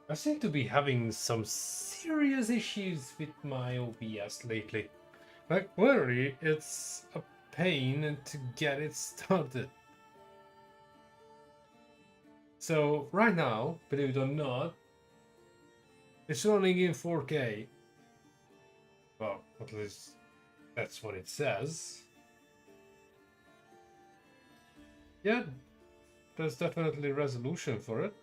I seem to be having some serious issues with my OBS lately. Like, literally, it's a pain to get it started. So, right now, believe it or not, it's running in 4K. Well, at least that's what it says. Yeah, there's definitely resolution for it.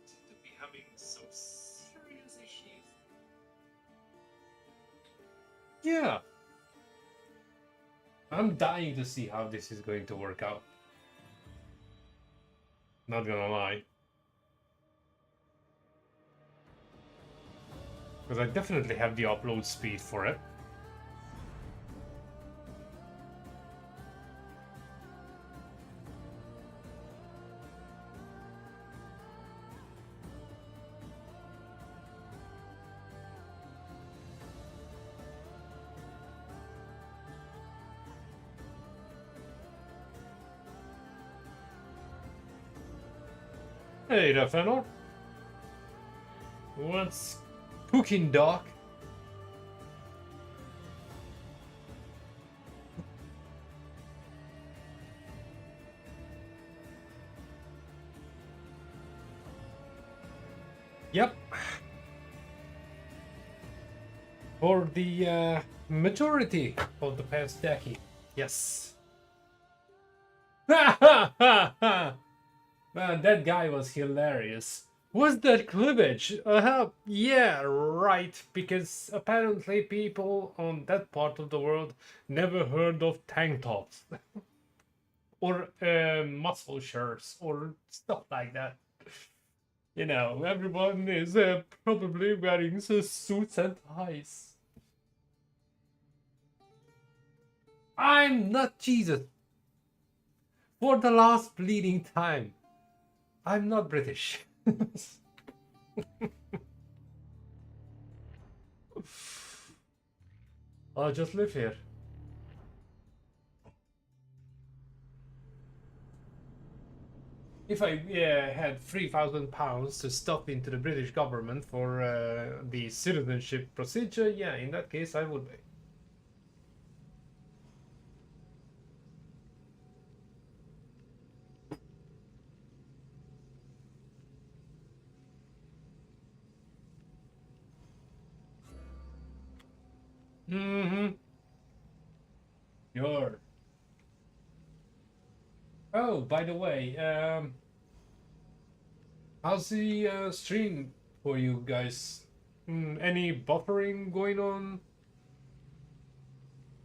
Seem to be having some serious issues. Yeah, I'm dying to see how this is going to work out. Not gonna lie. Because I definitely have the upload speed for it. Hey there, Fenor. What's cooking, Doc? Yep. For the majority of the past decade. Yes. Ha ha ha ha! Man, that guy was hilarious. Was that cleavage? Yeah, right. Because apparently people on that part of the world never heard of tank tops or muscle shirts or stuff like that. You know, everyone is probably wearing suits and ties. I'm not Jesus. For the last bleeding time, I'm not British. I'll just live here. If I had £3,000 to stuff into the British government for the citizenship procedure, yeah, in that case I would be. Mm-hmm. Sure. Oh, by the way, how's the stream for you guys? Any buffering going on?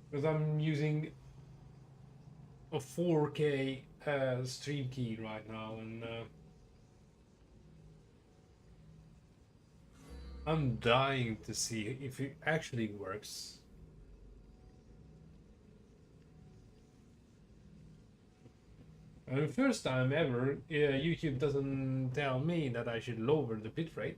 Because I'm using a 4K stream key right now, and I'm dying to see if it actually works. And the first time ever, YouTube doesn't tell me that I should lower the bitrate.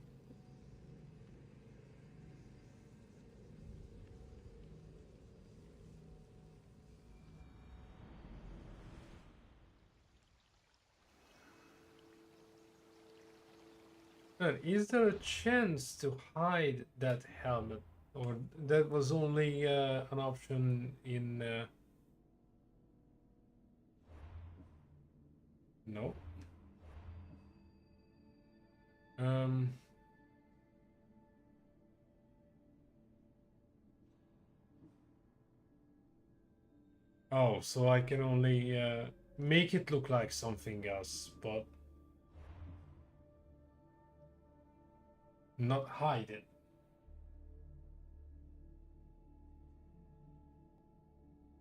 And is there a chance to hide that helmet? Or that was only an option in... No. Um, oh, so I can only make it look like something else, but not hide it.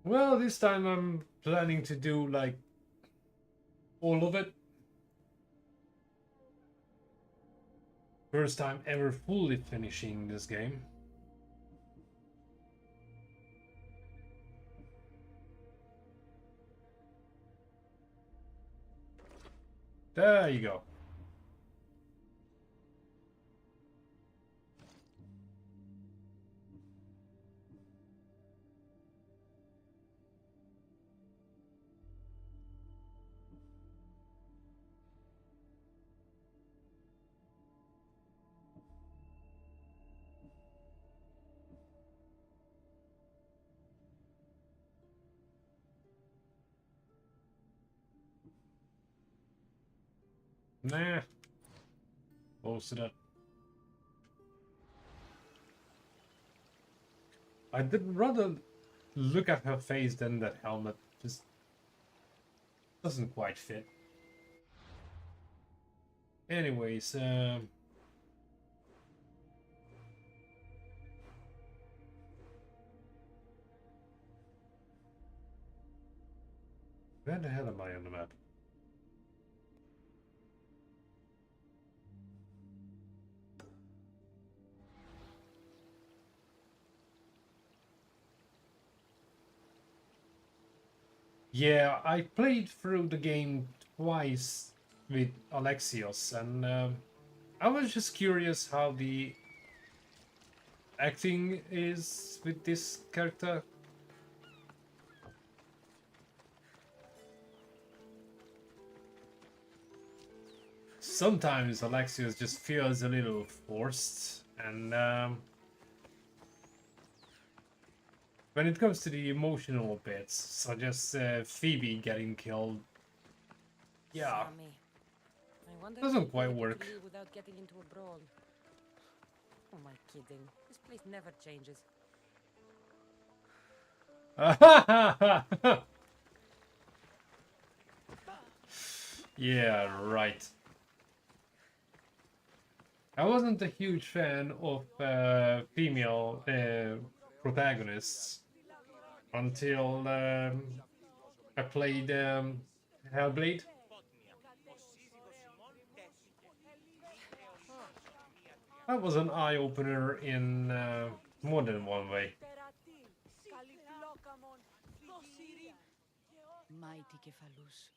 Well, this time I'm planning to do like all of it. First time ever fully finishing this game. There you go. Nah. Most of that. I did rather look at her face than that helmet. Just doesn't quite fit. Anyways, where the hell am I on the map? Yeah, I played through the game twice with Alexios, and I was just curious how the acting is with this character. Sometimes Alexios just feels a little forced, and when it comes to the emotional bits, such as Phoebe getting killed, yeah, Sammy. I wonder doesn't if quite you made it work. to you without getting into a brawl. Who am I kidding? This place never changes. Yeah, right. I wasn't a huge fan of female protagonists until I played Hellblade. That was an eye-opener in more than one way. Mighty Kephalus,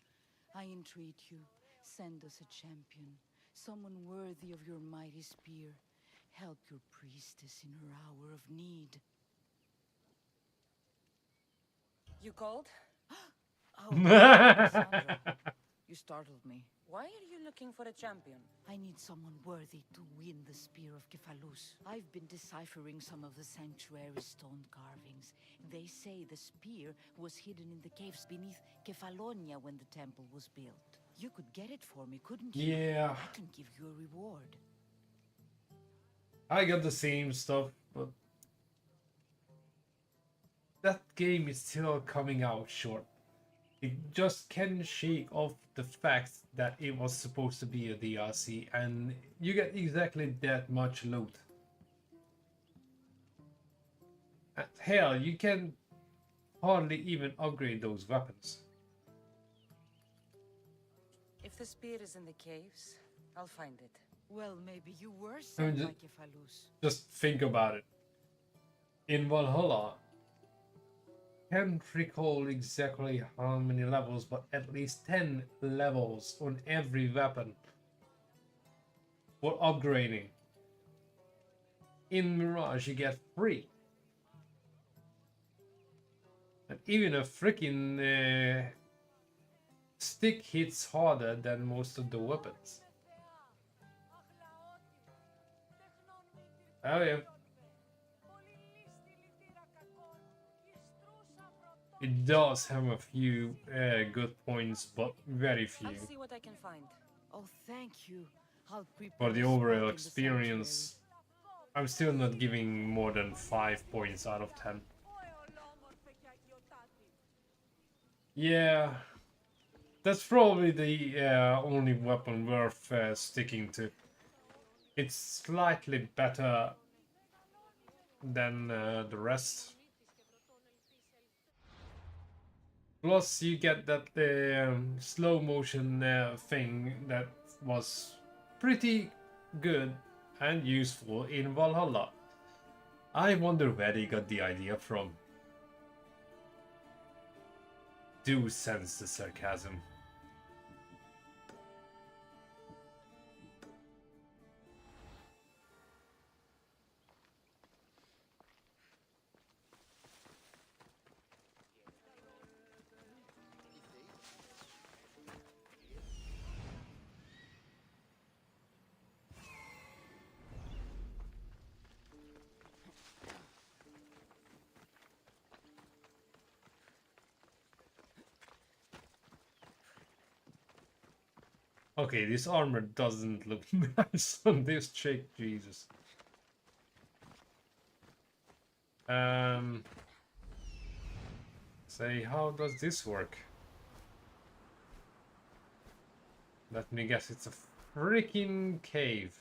I entreat you, send us a champion, someone worthy of your mighty spear. Help your priestess in her hour of need. You called? Oh, Kassandra, you startled me. Why are you looking for a champion? I need someone worthy to win the spear of Kephalus. I've been deciphering some of the sanctuary stone carvings. They say the spear was hidden in the caves beneath Kefalonia when the temple was built. You could get it for me, couldn't you? Yeah, I can give you a reward. I got the same stuff, but that game is still coming out short. It just can't shake off the fact that it was supposed to be a DLC, and you get exactly that much loot. Hell, you can hardly even upgrade those weapons. If the spear is in the caves, I'll find it. Well, maybe you were I mean, sent by Kephalus. just think about it. In Valhalla, can't recall exactly how many levels, but at least 10 levels on every weapon for upgrading. In Mirage, you get 3. And even a freaking stick hits harder than most of the weapons. Oh yeah. It does have a few good points, but very few. I'll see what I can find. Oh, thank you. I'll prepare For the a spot overall in the experience, I'm still not giving more than 5 points out of 10. Yeah, that's probably the only weapon worth sticking to. It's slightly better than the rest. Plus, you get that slow motion thing that was pretty good and useful in Valhalla. I wonder where they got the idea from. Do sense the sarcasm. Okay, this armor doesn't look nice on this chick, Jesus. Say, how does this work? Let me guess, it's a freaking cave.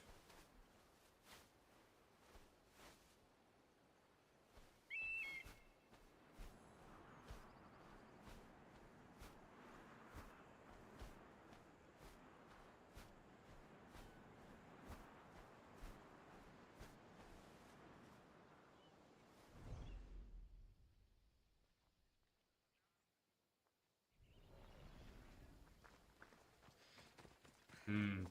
Hmm.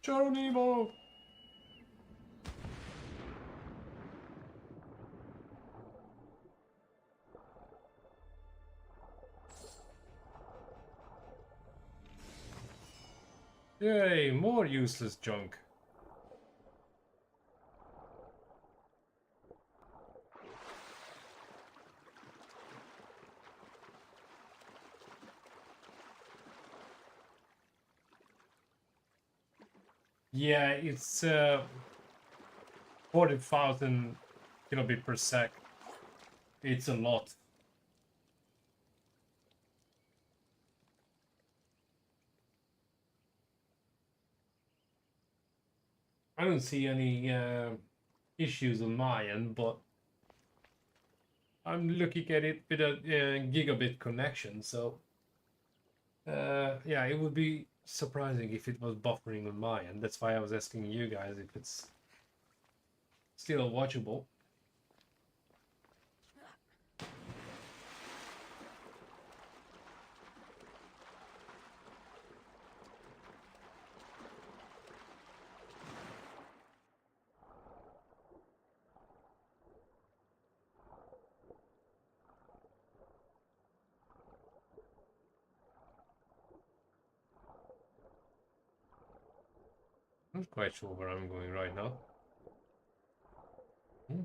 Geronimo! Yay, more useless junk. Yeah, it's 40,000 kilobit per sec. It's a lot. I don't see any issues on my end, but I'm looking at it with a gigabit connection, so yeah, it would be surprising if it was buffering on my end. That's why I was asking you guys if it's still watchable. I'm not quite sure where I'm going right now. Hmm.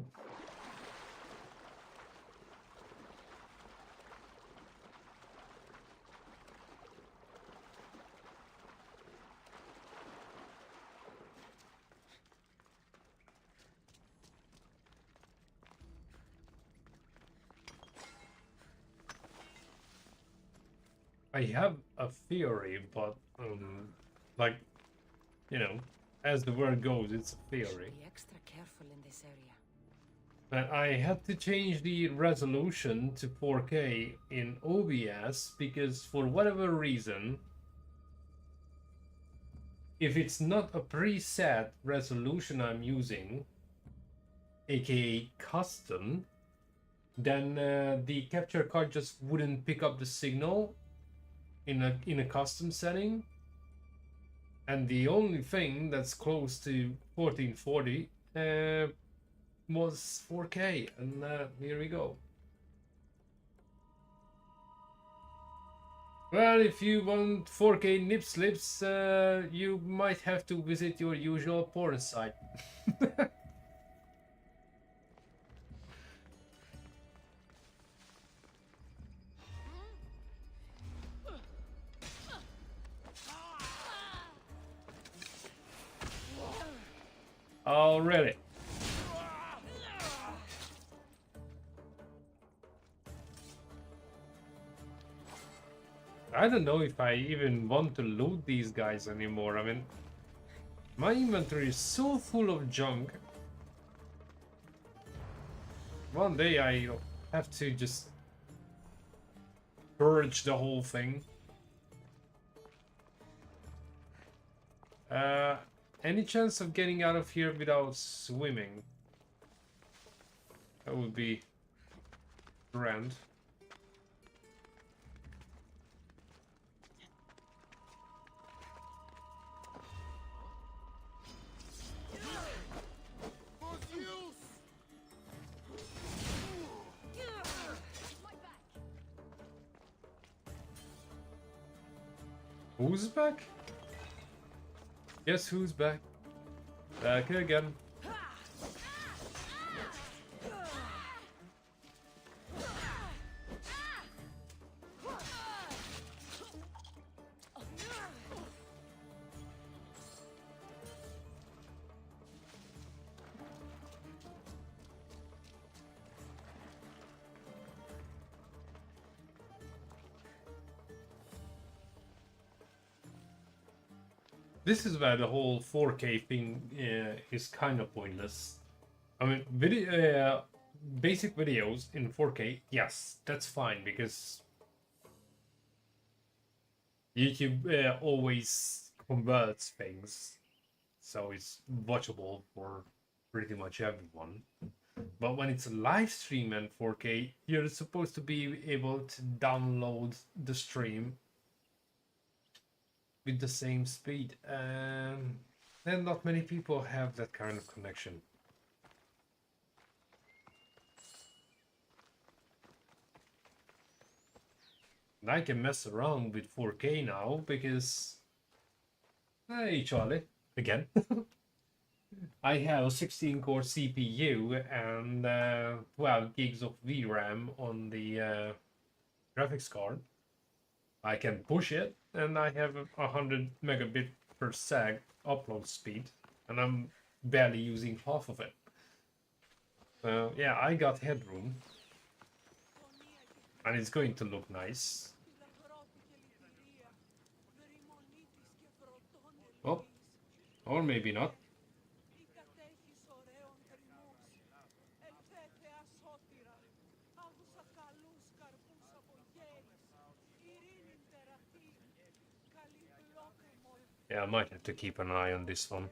I have a theory, but like, you know, as the word goes, it's a theory. Be extra careful in this area. And I had to change the resolution to 4K in OBS because for whatever reason, if it's not a preset resolution I'm using, aka custom, then the capture card just wouldn't pick up the signal in a custom setting. And the only thing that's close to 1440 was 4K, and here we go. Well, if you want 4K nip slips, you might have to visit your usual porn site. Oh, really? I don't know if I even want to loot these guys anymore. I mean, my inventory is so full of junk. One day I have to just purge the whole thing. Any chance of getting out of here without swimming? That would be grand. Who's back? Guess who's back? Back again. This is where the whole 4K thing is kind of pointless. I mean, basic videos in 4K, yes, that's fine because YouTube always converts things, so it's watchable for pretty much everyone. But when it's a live stream and 4K, you're supposed to be able to download the stream with the same speed. And not many people have that kind of connection. And I can mess around with 4K now because... Hey, Charlie. Again. I have a 16-core CPU and 12 gigs of VRAM on the graphics card. I can push it, and I have a 100 megabit per sec upload speed, and I'm barely using half of it. So yeah, I got headroom, and it's going to look nice. Oh, or maybe not. Yeah, I might have to keep an eye on this one.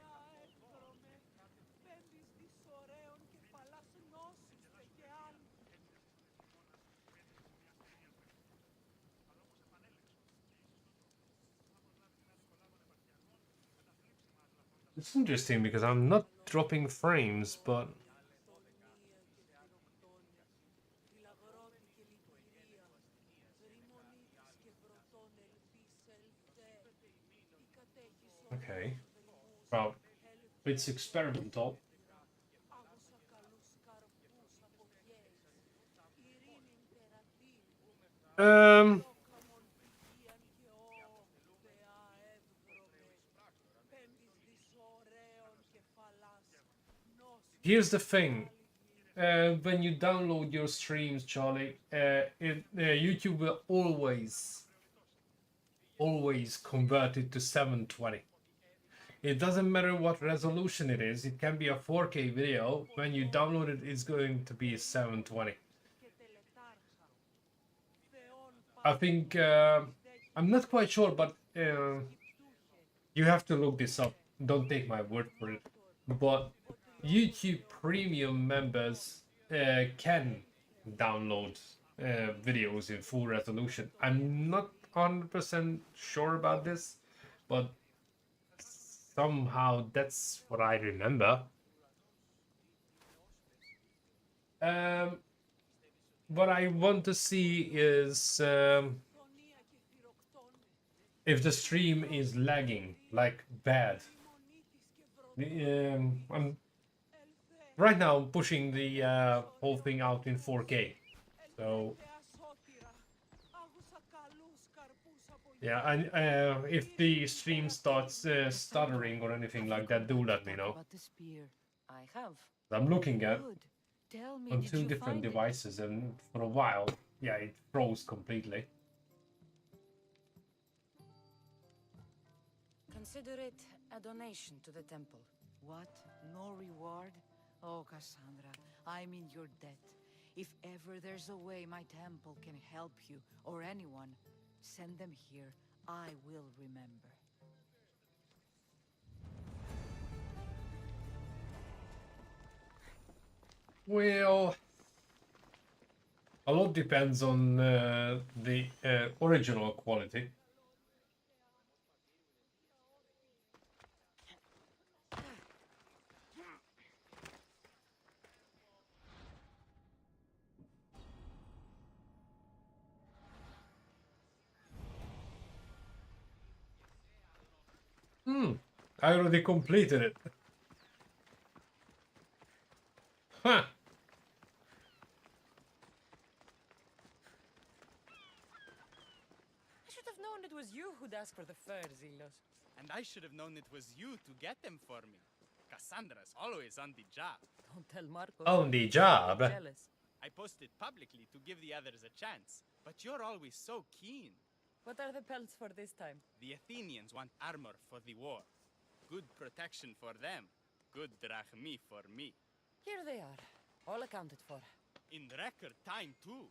It's interesting because I'm not dropping frames, but... Okay. Well, it's experimental. Um... Here's the thing. When you download your streams, Charlie, YouTube will always convert it to 720. It doesn't matter what resolution it is. It can be a 4K video. When you download it, it's going to be 720. I think I'm not quite sure, but you have to look this up. Don't take my word for it. But YouTube Premium members can download videos in full resolution. I'm not 100% sure about this, but somehow that's what I remember. What I want to see is if the stream is lagging, like bad. I'm right now pushing the whole thing out in 4K, so yeah. And if the stream starts stuttering or anything like that, do let me know. But the spear, I have. I'm looking at Good. Tell me, on did two you different find it? devices, and for a while, yeah, it froze completely. Consider it a donation to the temple. What? No reward? Oh, Cassandra, I'm in your debt. If ever there's a way my temple can help you, or anyone, send them here. I will remember. Well, a lot depends on the original quality. I already completed it. Huh. I should have known it was you who'd ask for the fur, Zelos. And I should have known it was you to get them for me. Cassandra's always on the job. Don't tell Marcos. On the He'll get job. jealous. I posted publicly to give the others a chance, but you're always so keen. What are the pelts for this time? The Athenians want armor for the war. good protection for them. Good drachmi for me. Here they are, all accounted for. In record time, too.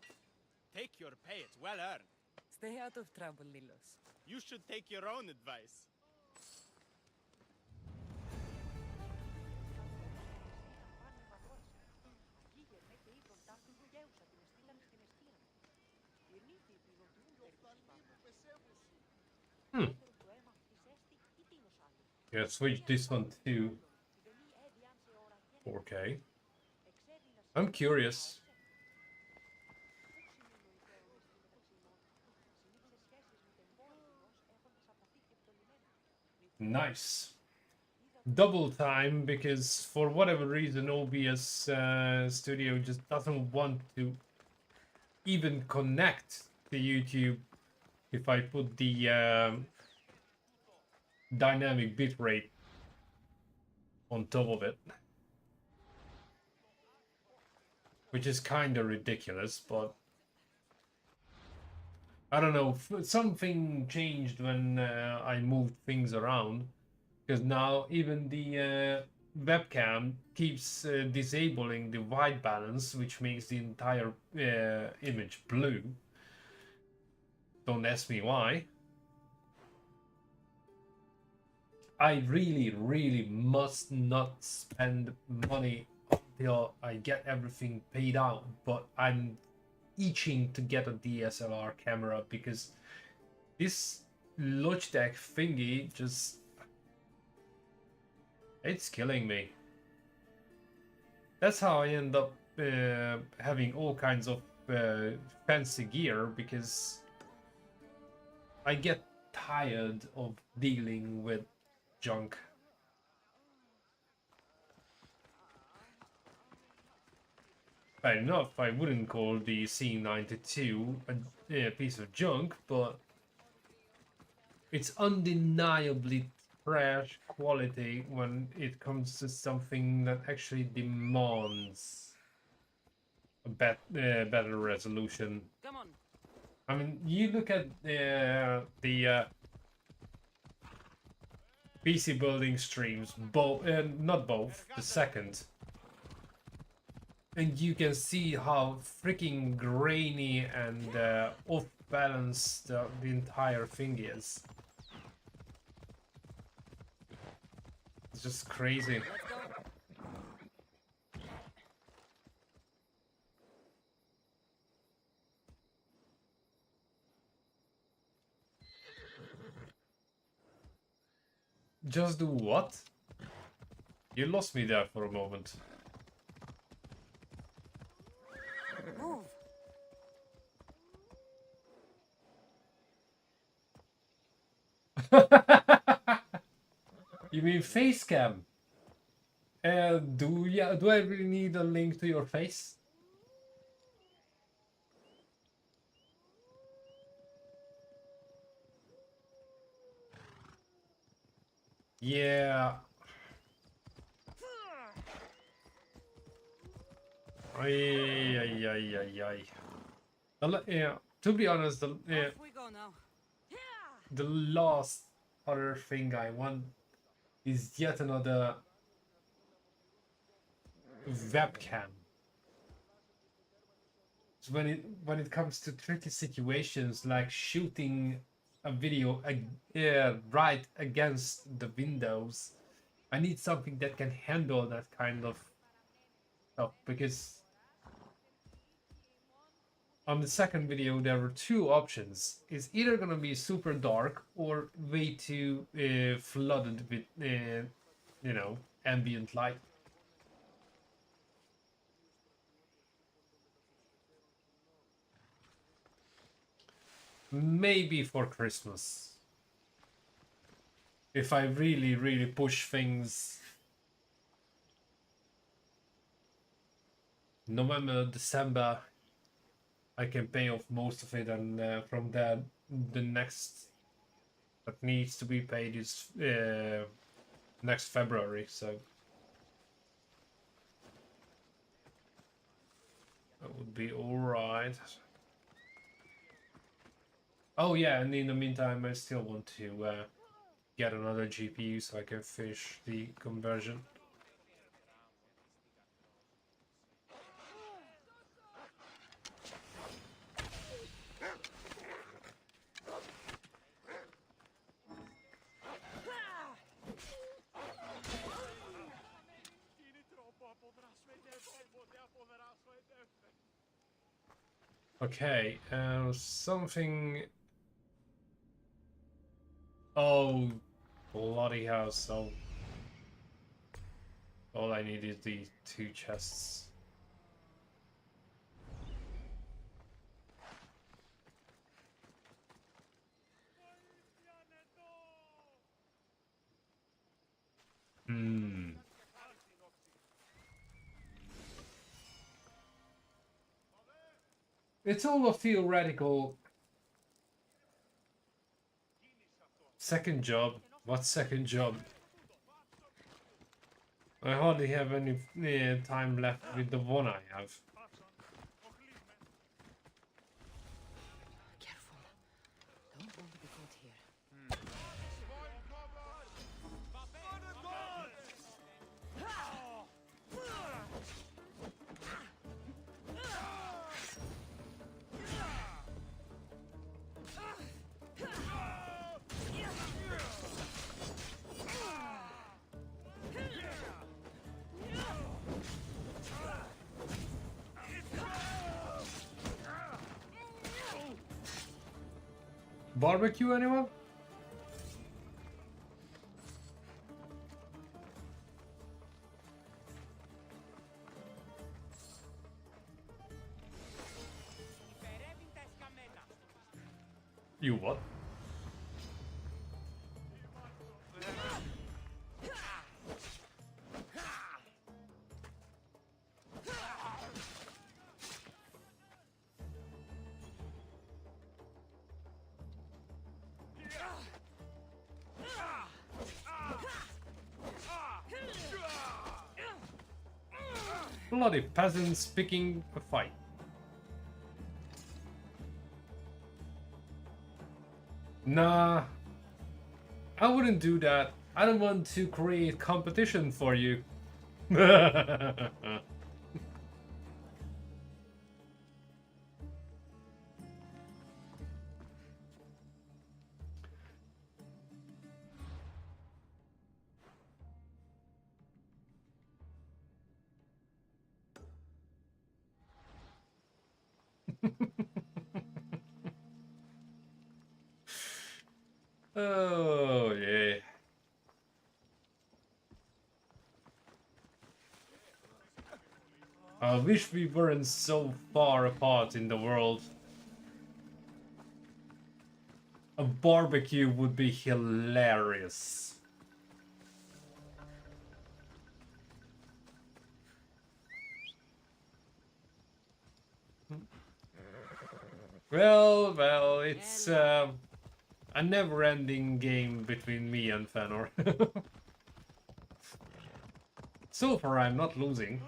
Take your pay, it's well earned. Stay out of trouble, Lilos. You should take your own advice. Yeah, switch this one to 4K. I'm curious. Nice. Double time, because for whatever reason OBS Studio just doesn't want to even connect to YouTube if I put the dynamic bitrate on top of it. Which is kind of ridiculous, but I don't know, something changed when I moved things around, because now even the webcam keeps disabling the white balance, which makes the entire image blue. Don't ask me why. I really must not spend money until I get everything paid out, but I'm itching to get a DSLR camera because this Logitech thingy just, it's killing me. That's how I end up having all kinds of fancy gear, because I get tired of dealing with junk. Fair enough, I wouldn't call the C92 a piece of junk, but it's undeniably trash quality when it comes to something that actually demands a better resolution. Come on. I mean, you look at the PC building streams, not both, the second. And you can see how freaking grainy and off balance the entire thing is. It's just crazy. Let's go. Just do what? You lost me there for a moment. Move. You mean face cam? Do I really need a link to your face? Yeah. Ay. Yeah, to be honest, Off we go now. the last other thing I want is yet another webcam. So when it comes to tricky situations like shooting a video right against the windows, I need something that can handle that kind of stuff, because on the second video there were two options. It's either gonna be super dark or way too flooded with you know, ambient light. Maybe for Christmas, if I really push things. November, December, I can pay off most of it, and from that, the next that needs to be paid is next February. So that would be all right. Oh yeah, and in the meantime, I still want to get another GPU so I can finish the conversion. Okay, something. Oh, bloody hell! So all I need is the 2 chests. Hmm. It's all a theoretical second job. What second job? I hardly have any time left with the one I have. Careful. Don't want to be caught here. Barbecue, anyone? You what? Bloody peasants picking a fight. Nah, I wouldn't do that. I don't want to create competition for you. Oh, yeah. I wish we weren't so far apart in the world. A barbecue would be hilarious. Well, it's a never-ending game between me and Fëanor. So far, I'm not losing.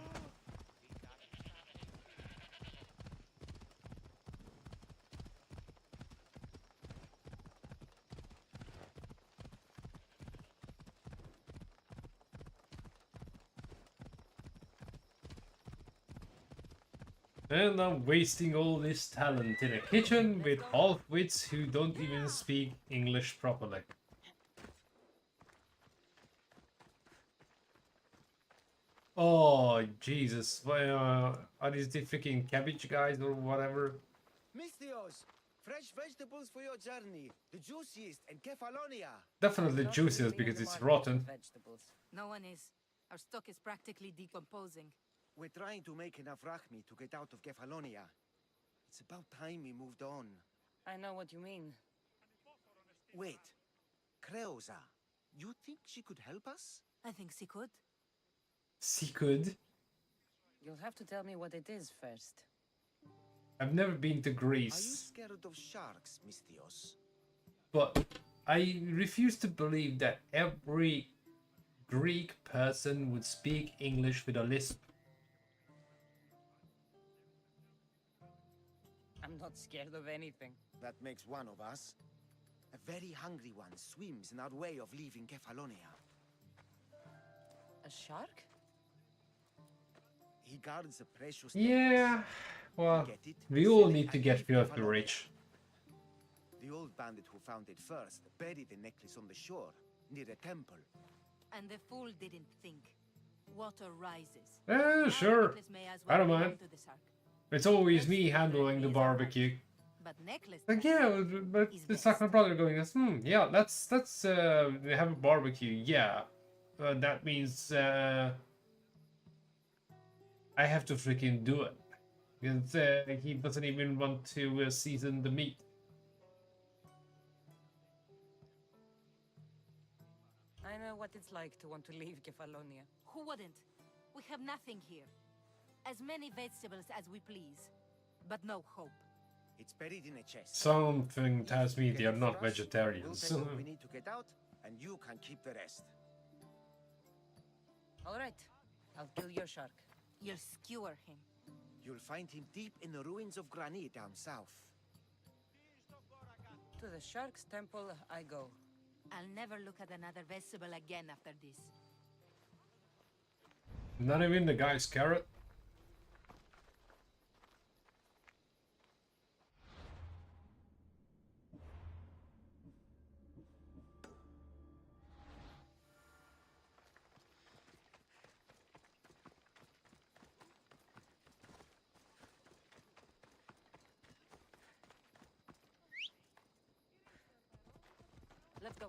And I'm wasting all this talent in a kitchen with half-wits who don't even speak English properly. Oh, Jesus. Are these the freaking cabbage guys or whatever? Mistios, fresh vegetables for your journey. The juiciest in Kefalonia. Definitely Not juiciest really in because the it's market for rotten. Vegetables. No one is. Our stock is practically decomposing. We're trying to make enough rachmi to get out of Kefalonia. It's about time we moved on. I know what you mean. Wait, Creosa, you think she could help us? I think she could. She could. You'll have to tell me what it is first. I've never been to Are you Greece, scared of sharks, Mistios? but I refuse to believe that every Greek person would speak English with a lisp. I'm not scared of anything. That makes one of us. A very hungry one swims in our way of leaving Kefalonia. A shark? He guards a precious Yeah, necklace. well, Get it, we sell all it, need to and get leave filthy Kefalonia. rich. The old bandit who found it first buried the necklace on the shore, near a temple. And the fool didn't think. Water rises. Sure. Necklace may as I don't belong mind. to the shark. It's always me handling the barbecue. But necklace Like, price yeah, but is it's like my best. brother going, yeah, let's have a barbecue. Yeah, that means I have to freaking do it because he doesn't even want to season the meat. I know what it's like to want to leave Kefalonia. Who wouldn't? We have nothing here. As many vegetables as we please, but no hope. It's buried in a chest. Something tells me Get they are it not for us, vegetarians. We'll take what we need to get out, and you can keep the rest. All right, I'll kill your shark. You'll skewer him. You'll find him deep in the ruins of Granit down south. To the shark's temple I go. I'll never look at another vegetable again after this. Not even the guy's carrot. Let's go.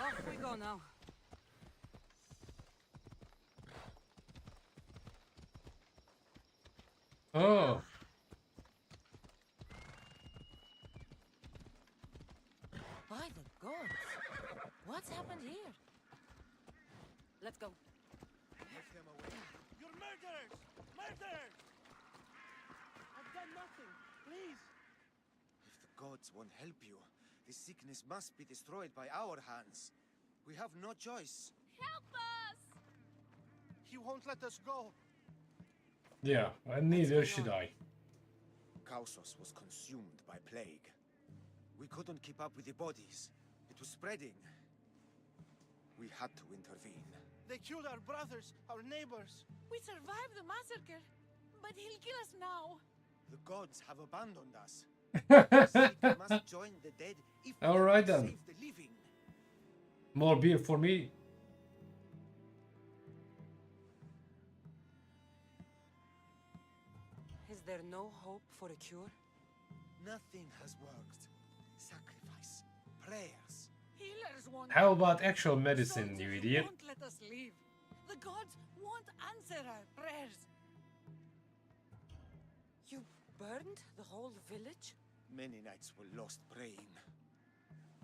Off we go now. Oh, By the gods! What's happened here? Let's go. You're murderers! Murderers! I've done nothing. Please. If the gods won't help you, this sickness must be destroyed by our hands. We have no choice. Help us! He won't let us go. yeah, and neither should I. Kausos was consumed by plague. We couldn't keep up with the bodies. It was spreading. We had to intervene. They killed our brothers, our neighbors. We survived the massacre, but he'll kill us now. The gods have abandoned us. The sick must join the dead if we All right want to then. save the living. More beer for me. Is there no hope for a cure? Nothing has worked. Sacrifice, prayers. Healers won't. How about actual medicine, you Soldiers idiot? won't let us leave. The gods won't answer our prayers. You burned the whole village? Many nights were lost praying.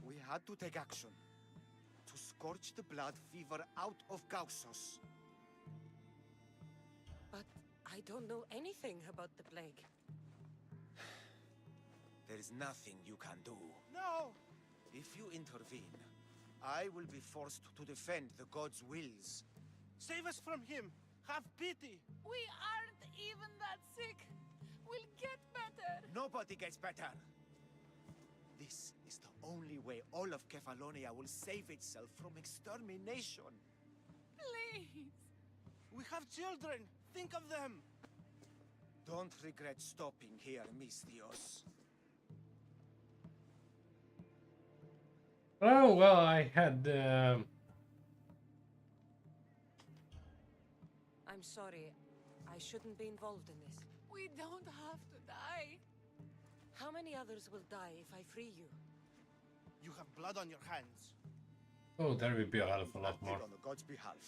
We had to take action. To scorch the blood fever out of Kausos. But I don't know anything about the plague. There is nothing you can do. No! If you intervene, I will be forced to defend the gods' wills. Save us from him! Have pity! We aren't even that sick. We'll get better. Nobody gets better. This is the only way all of Kefalonia will save itself from extermination. Please. We have children! Think of them! Don't regret stopping here, Mistios. Oh well, I had. I'm sorry. I shouldn't be involved in this. We don't have to die. How many others will die if I free you? You have blood on your hands. Oh, there will be a hell of a lot Acted more. on the gods' behalf.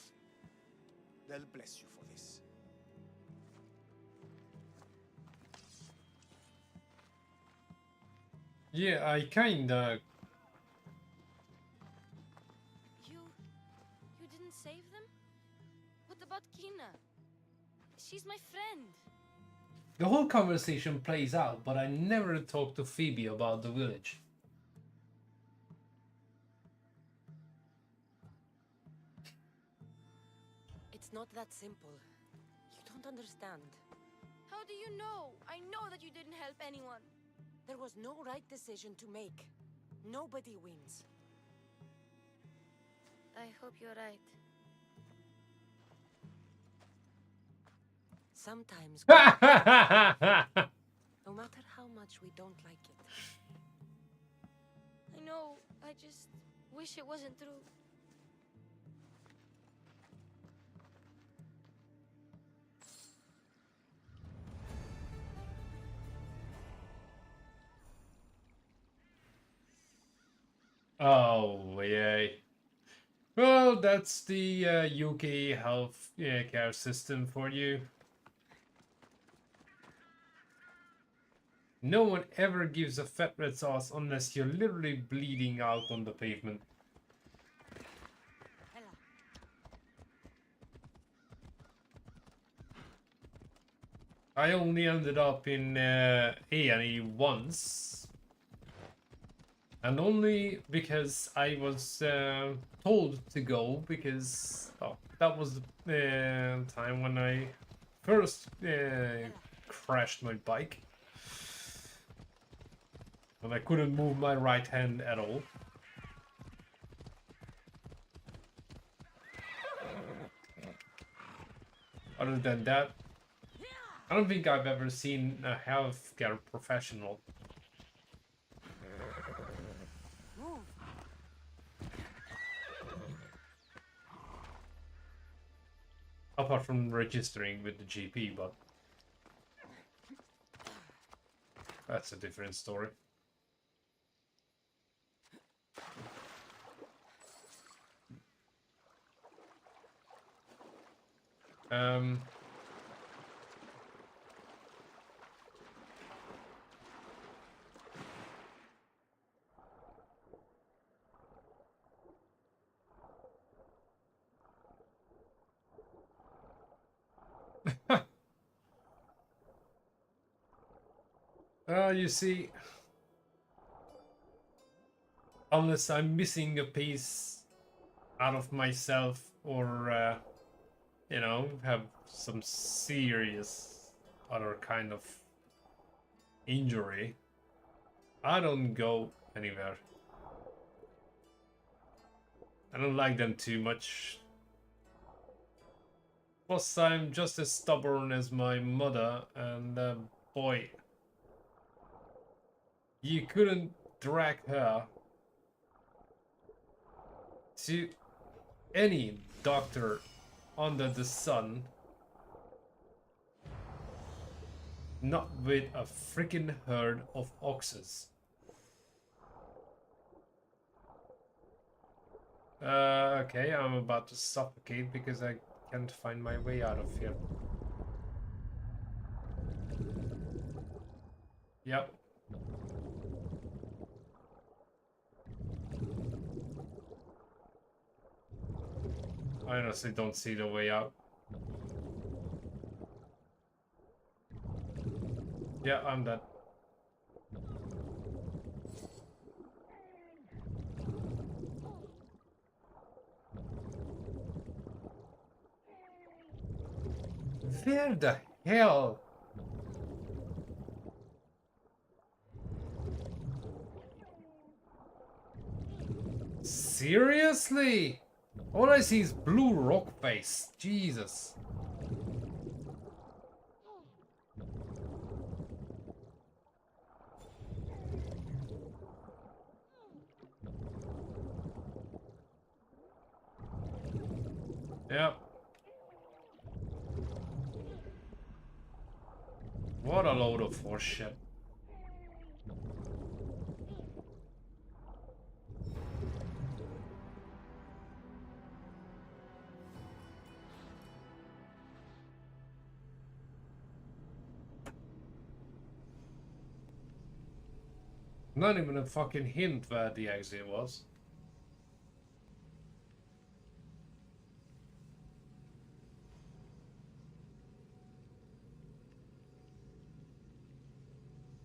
They'll bless you for this. Yeah, I kinda. You didn't save them? What about Kina? She's my friend. The whole conversation plays out, but I never talk to Phoebe about the village. It's not that simple. You don't understand. How do you know? I know that you didn't help anyone. There was no right decision to make. Nobody wins. I hope you're right. Sometimes, Oh, no matter how much we don't like it, I know. I just wish it wasn't true. yay. Well, that's the UK health care system for you. No one ever gives a fat red sauce unless you're literally bleeding out on the pavement. I only ended up in A&E once. And only because I was told to go, because that was the time when I first crashed my bike. And I couldn't move my right hand at all. Other than that, I don't think I've ever seen a healthcare professional. Apart from registering with the GP, but that's a different story. You see, unless I'm missing a piece out of myself or, you know, have some serious other kind of injury, I don't go anywhere. I don't like them too much. Plus, I'm just as stubborn as my mother, and boy, you couldn't drag her to any doctor under the sun, not with a freaking herd of oxes. Okay, I'm about to suffocate because I can't find my way out of here. Yep. I honestly don't see the way out. Yeah, I'm dead. Where the hell? Seriously? All I see is blue rock face. Jesus. Yep. What a load of horseshit. Not even a fucking hint where the exit was.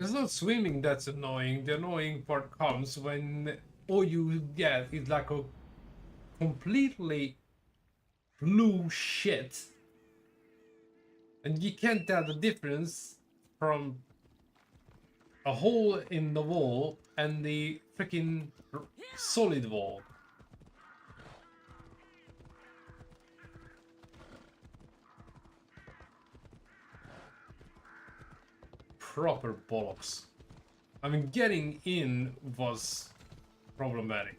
It's not swimming that's annoying. The annoying part comes when all you get is like a completely blue shit. And you can't tell the difference from a hole in the wall and the freaking solid wall. Proper bollocks. I mean, getting in was problematic.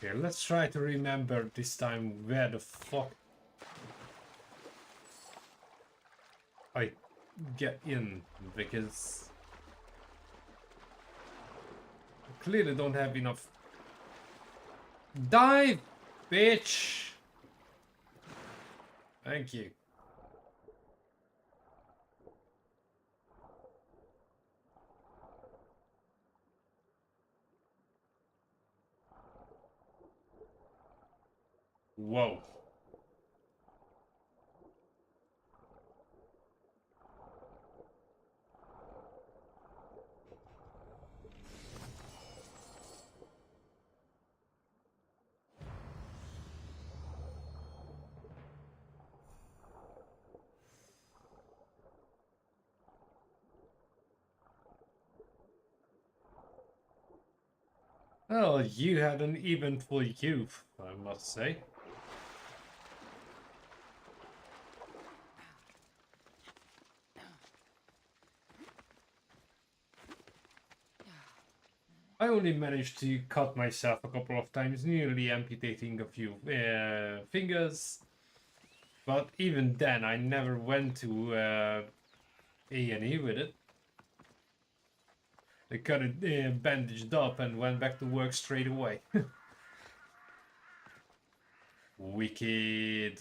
Okay, let's try to remember this time where the fuck I get in, because I clearly don't have enough. Dive, bitch! Thank you. Whoa. Oh, you had an eventful youth, I must say. I only managed to cut myself a couple of times, nearly amputating a few fingers. But even then, I never went to A&E with it. I got it bandaged up and went back to work straight away. Wicked.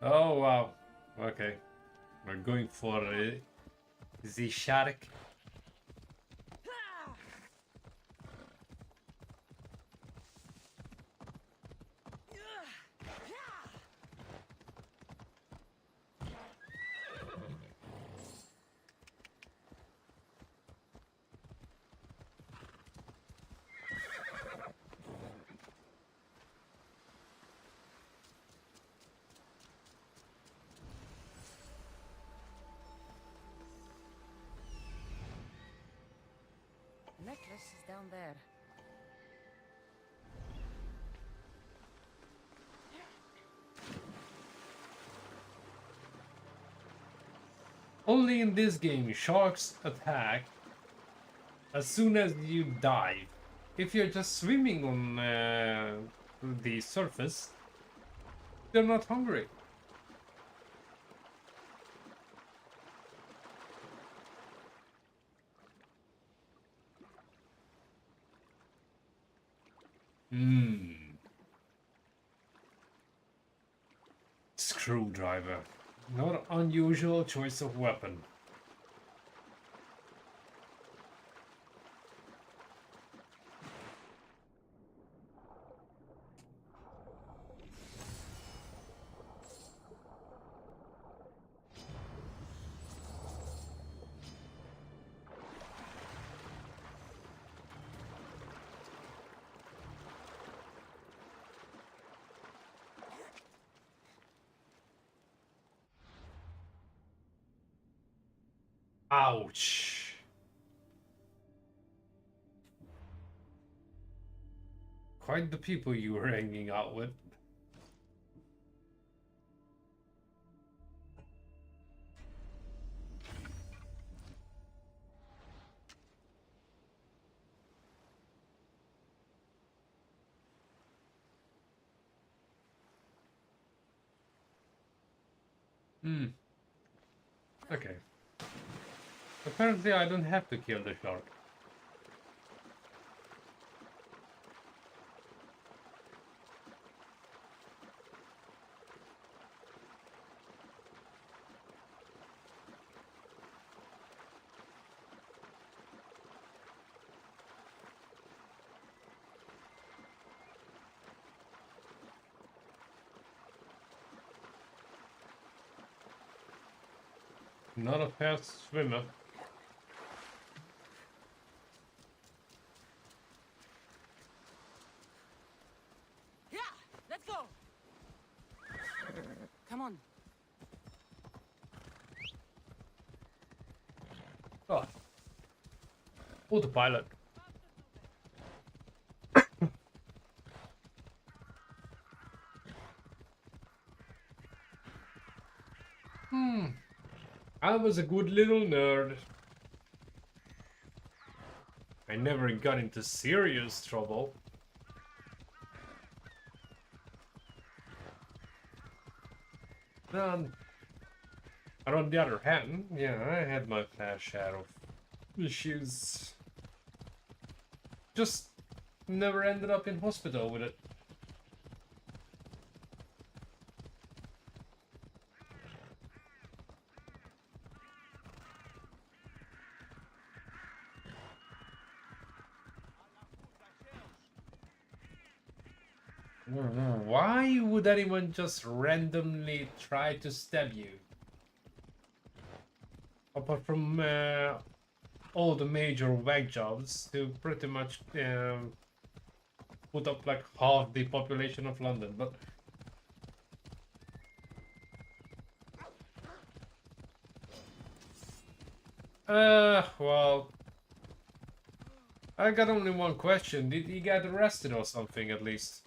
Oh wow. Okay. We're going for the shark. Necklace is down there. Only in this game, sharks attack as soon as you dive. If you're just swimming on the surface, they're not hungry. Screwdriver. Not unusual choice of weapon. Ouch. Quite the people you were hanging out with. Hmm. Okay. Apparently I don't have to kill the shark. Not a fast swimmer. Yeah, let's go. Come on. Oh. Autopilot. I was a good little nerd. I never got into serious trouble. Um, but on the other hand, yeah, I had my fair share of issues. Just never ended up in hospital with it. Why would anyone just randomly try to stab you? Apart from all the major whack jobs who pretty much put up like half the population of London, but well, I got only one question. Did he get arrested or something at least?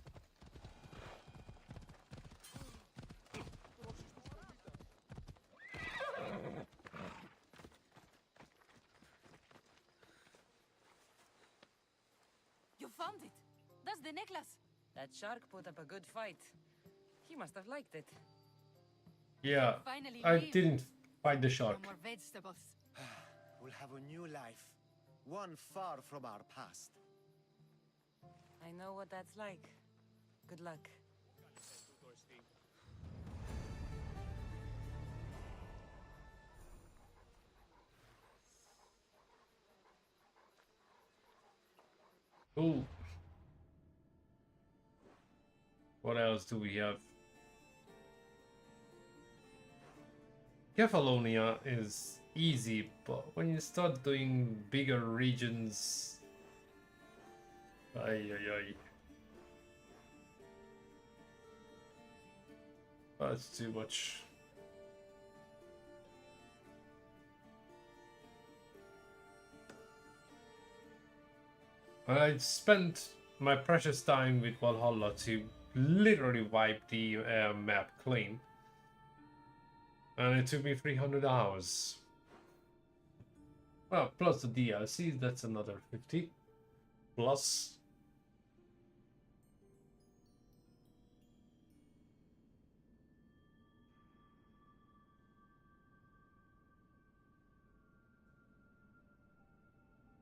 You found it. That's the necklace. That shark put up a good fight. He must have liked it. Yeah, Finally I leave. didn't fight the No shark. more vegetables. We'll have a new life, one far from our past. I know what that's like. Good luck. Ooh. What else do we have? Kefalonia is easy, but when you start doing bigger regions... Ay, ay, ay. That's too much. I spent my precious time with Valhalla to literally wipe the map clean. And it took me 300 hours. Well, plus the DLC, that's another 50. Plus.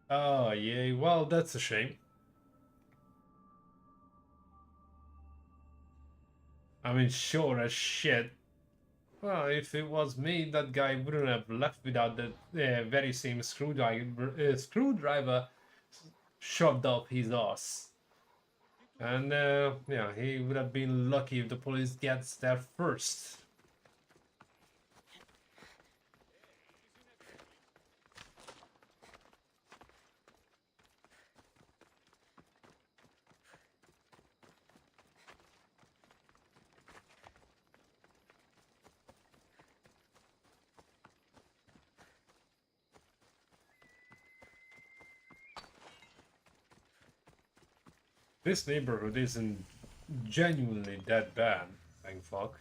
Oh, yay. Well, that's a shame. I mean, sure as shit. Well, if it was me, that guy wouldn't have left without the very same screwdriver shoved up his ass. And yeah, he would have been lucky if the police gets there first. This neighborhood isn't genuinely that bad, thank fuck.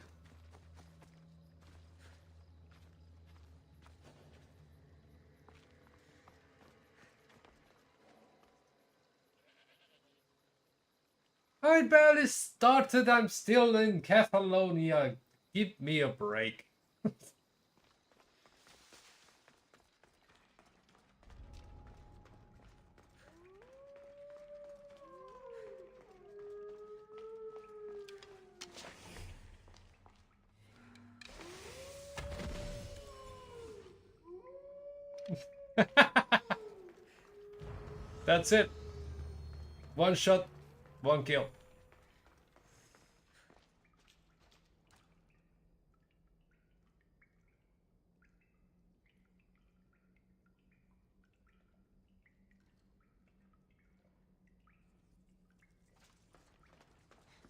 I barely started, I'm still in Catalonia. Give me a break. That's it. One shot, one kill.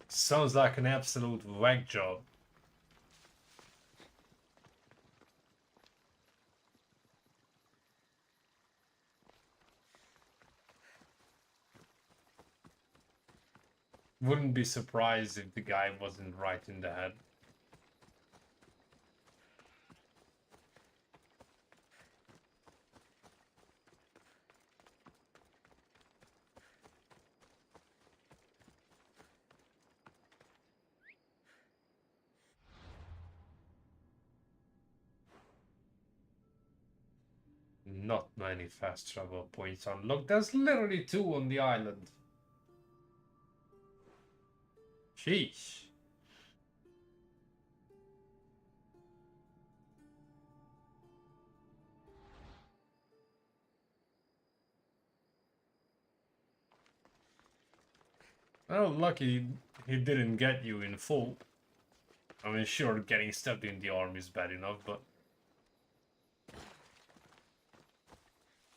Sounds like an absolute whack job. Wouldn't be surprised if the guy wasn't right in the head. Not many fast travel points unlocked. There's literally 2 on the island. Sheesh. Well, lucky he didn't get you in full. I mean, sure, getting stabbed in the arm is bad enough, but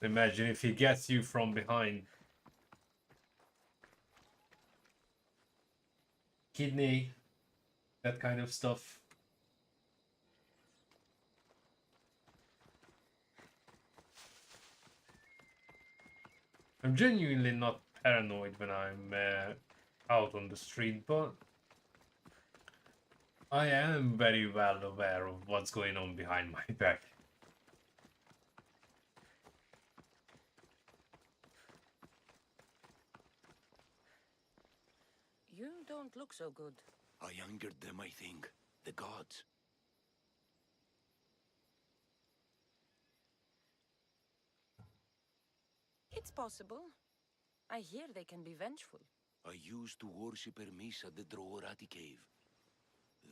imagine if he gets you from behind. Kidney, that kind of stuff. I'm genuinely not paranoid when I'm out on the street, but I am very well aware of what's going on behind my back. You don't look so good. I angered them, I think. The gods. It's possible. I hear they can be vengeful. I used to worship Hermes at the Droorati cave.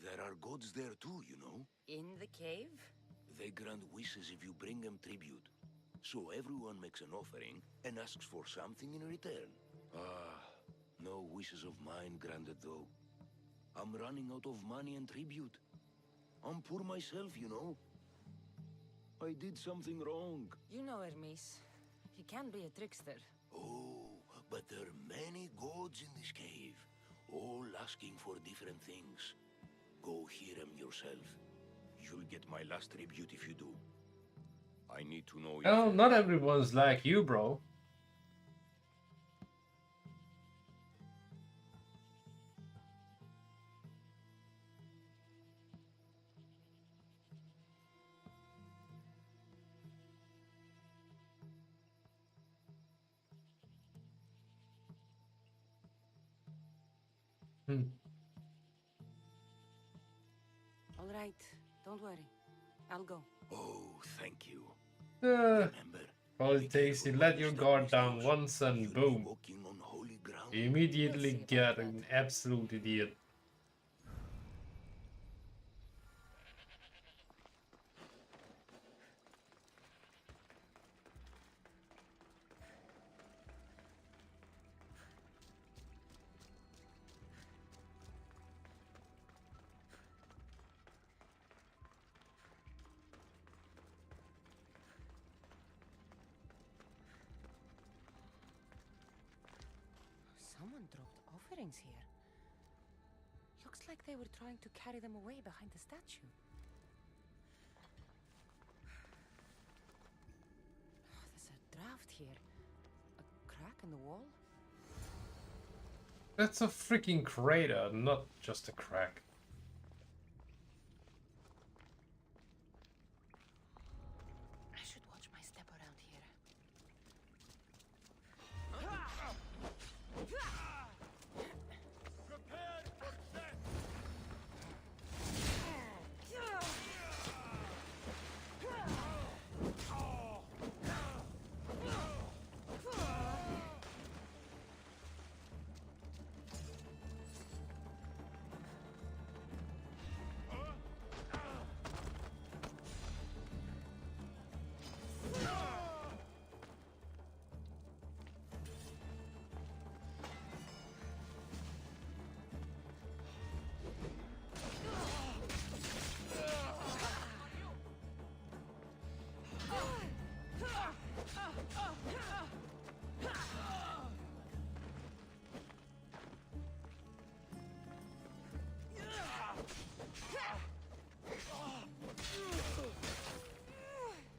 There are gods there too, you know. In the cave? They grant wishes if you bring them tribute. So everyone makes an offering and asks for something in return. Ah, no wishes of mine granted though. I'm running out of money and tribute. I'm poor myself, you know. I did something wrong. You know Hermes. He can be a trickster. Oh, but there are many gods in this cave, all asking for different things. Go hear them yourself. You'll get my last tribute if you do. I need to know if... Well, not everyone's like you, bro. All right, don't worry. I'll go. Oh, thank you. Uh, Remember, all it takes is let your guard down once and you'll be boom. walking on holy ground. You immediately get an absolute idiot. Someone dropped offerings here. Looks like they were trying to carry them away behind the statue. Oh, there's a draft here. A crack in the wall? That's a freaking crater, not just a crack. I should watch my step around here.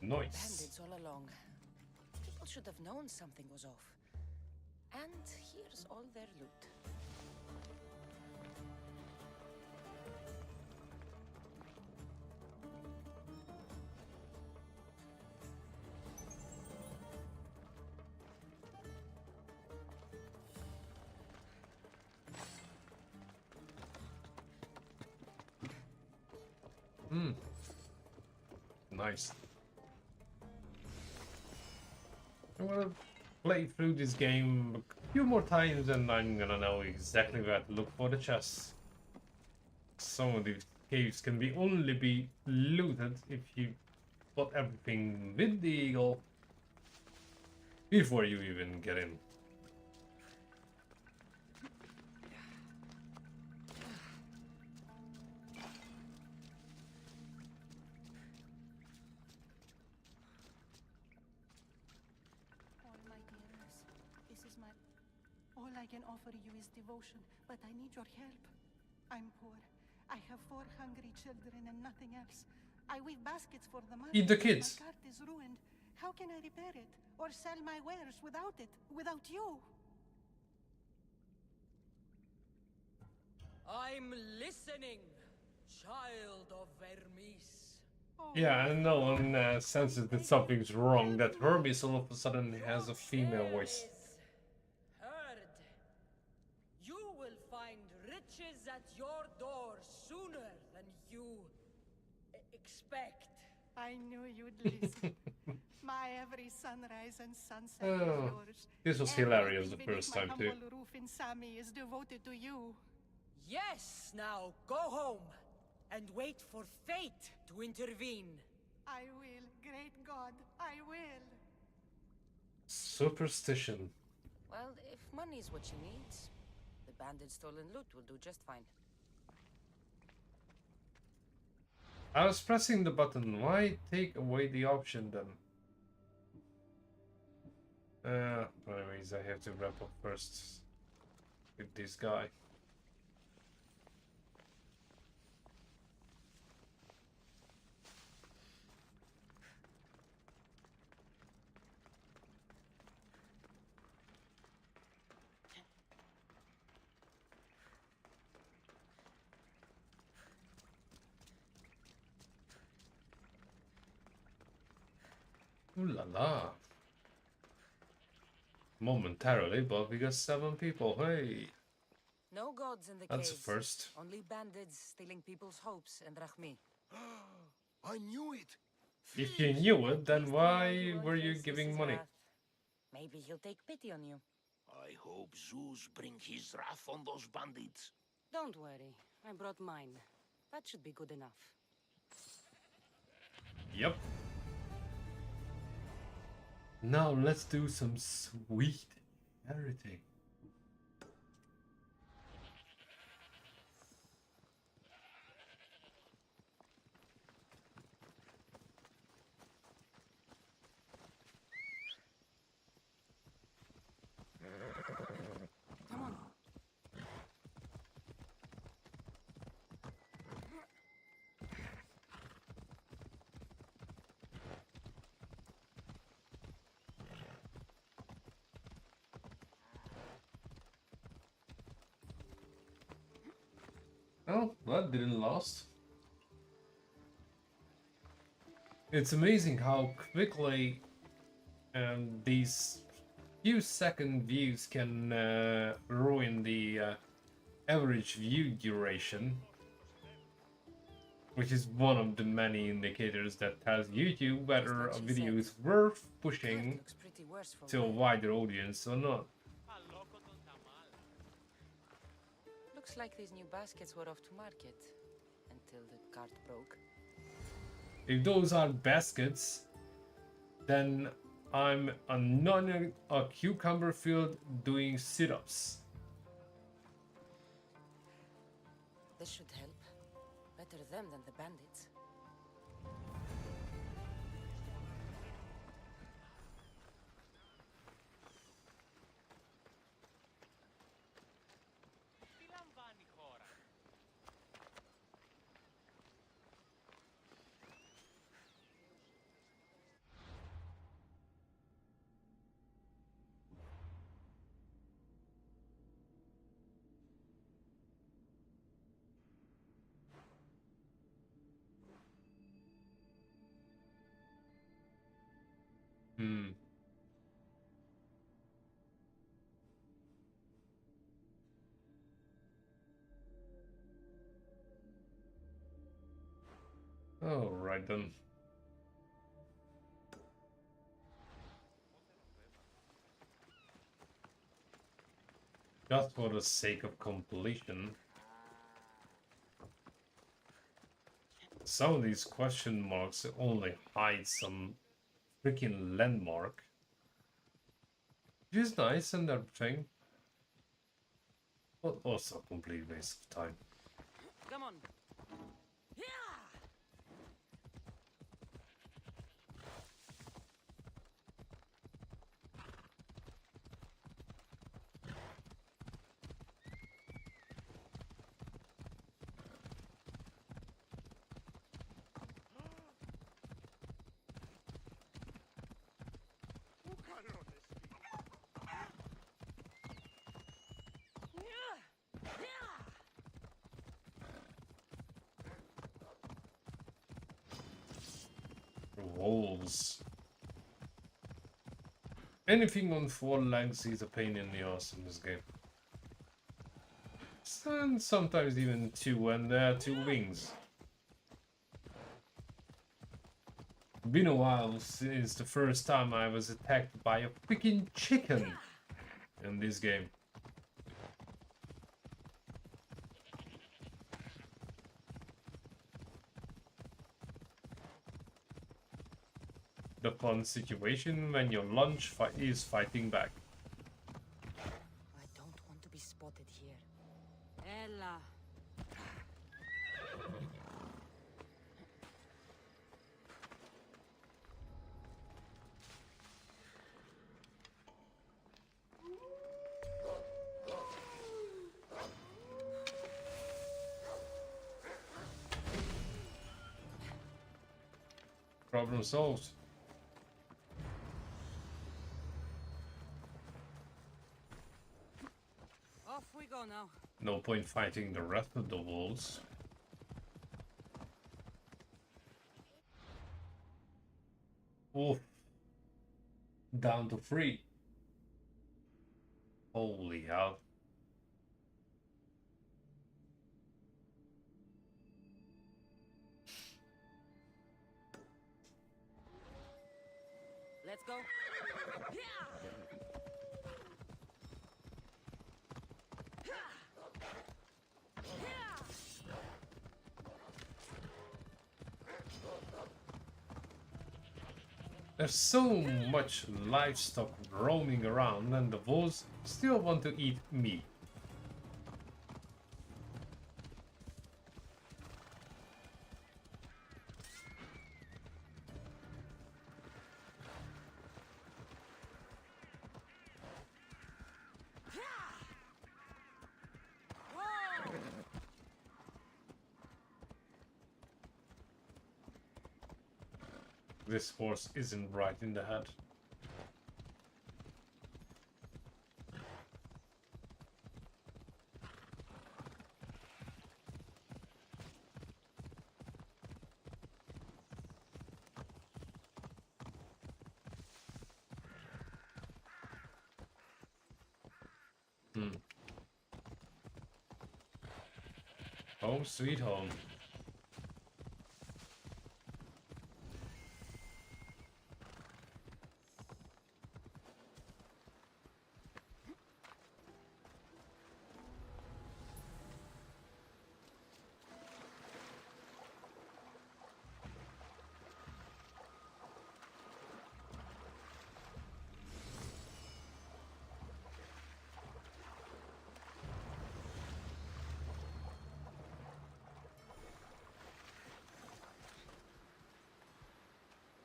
Nice. Bandits all along. People should have known something was off. And here's all their loot. Nice. I'm gonna play through this game a few more times and I'm gonna know exactly where to look for the chests. Some of these caves can only be looted if you got everything with the eagle before you even get in. All I can offer you is devotion, but I need your help. I'm poor. I have 4 hungry children and nothing else. I weave baskets for the market. Eat the kids. My cart is ruined. How can I repair it? Or sell my wares without it? Without you? I'm listening, child of Vermis. Yeah, and no one senses that something's wrong, that Hermes all of a sudden has a female voice. Heard. You will find riches at your door sooner than you expect. I knew you'd listen. My every sunrise and sunset is Oh, yours. this was hilarious the first time too. My humble roof in Sami is devoted to you. Yes, now go home and wait for fate to intervene. I will, great God, I will. Superstition. Well, if money's what you need, the bandit stolen loot will do just fine. I was pressing the button. Why take away the option then? Anyways, I have to wrap up first with this guy. Ooh la la. Momentarily, but we got 7 people. Hey, No gods in the that's a caves. first. Only bandits stealing people's hopes and drachmi. I knew it! If you knew it, then why were you giving money? Maybe he'll take pity on you. I hope Zeus bring his wrath on those bandits. Don't worry, I brought mine. That should be good enough. Yep. Now let's do some sweet everything. Come on. Oh, that didn't last. It's amazing how quickly these few second views can ruin the average view duration, which is one of the many indicators that tells YouTube whether a video is worth pushing Looks pretty worse from to a there. wider audience or not. Looks like these new baskets were off to market until the cart broke. If those are baskets, then I'm a cucumber field doing sit-ups. This should help. Better them than the bandits. Hmm. All right then. Just for the sake of completion. Some of these question marks only hide some freaking landmark. Which is nice and everything. But also a complete waste of time. Come on. Walls. Anything on 4 legs is a pain in the ass in this game. And sometimes even 2 and there are 2 wings. Been a while since the first time I was attacked by a freaking chicken in this game. The fun situation when your lunch is fighting back. I don't want to be spotted here. Ella. Problem solved. Off we go now. No point fighting the rest of the wolves. Oof. Down to 3. Holy hell. Let's go. There's so much livestock roaming around and the wolves still want to eat meat. This horse isn't right in the head. Home sweet home.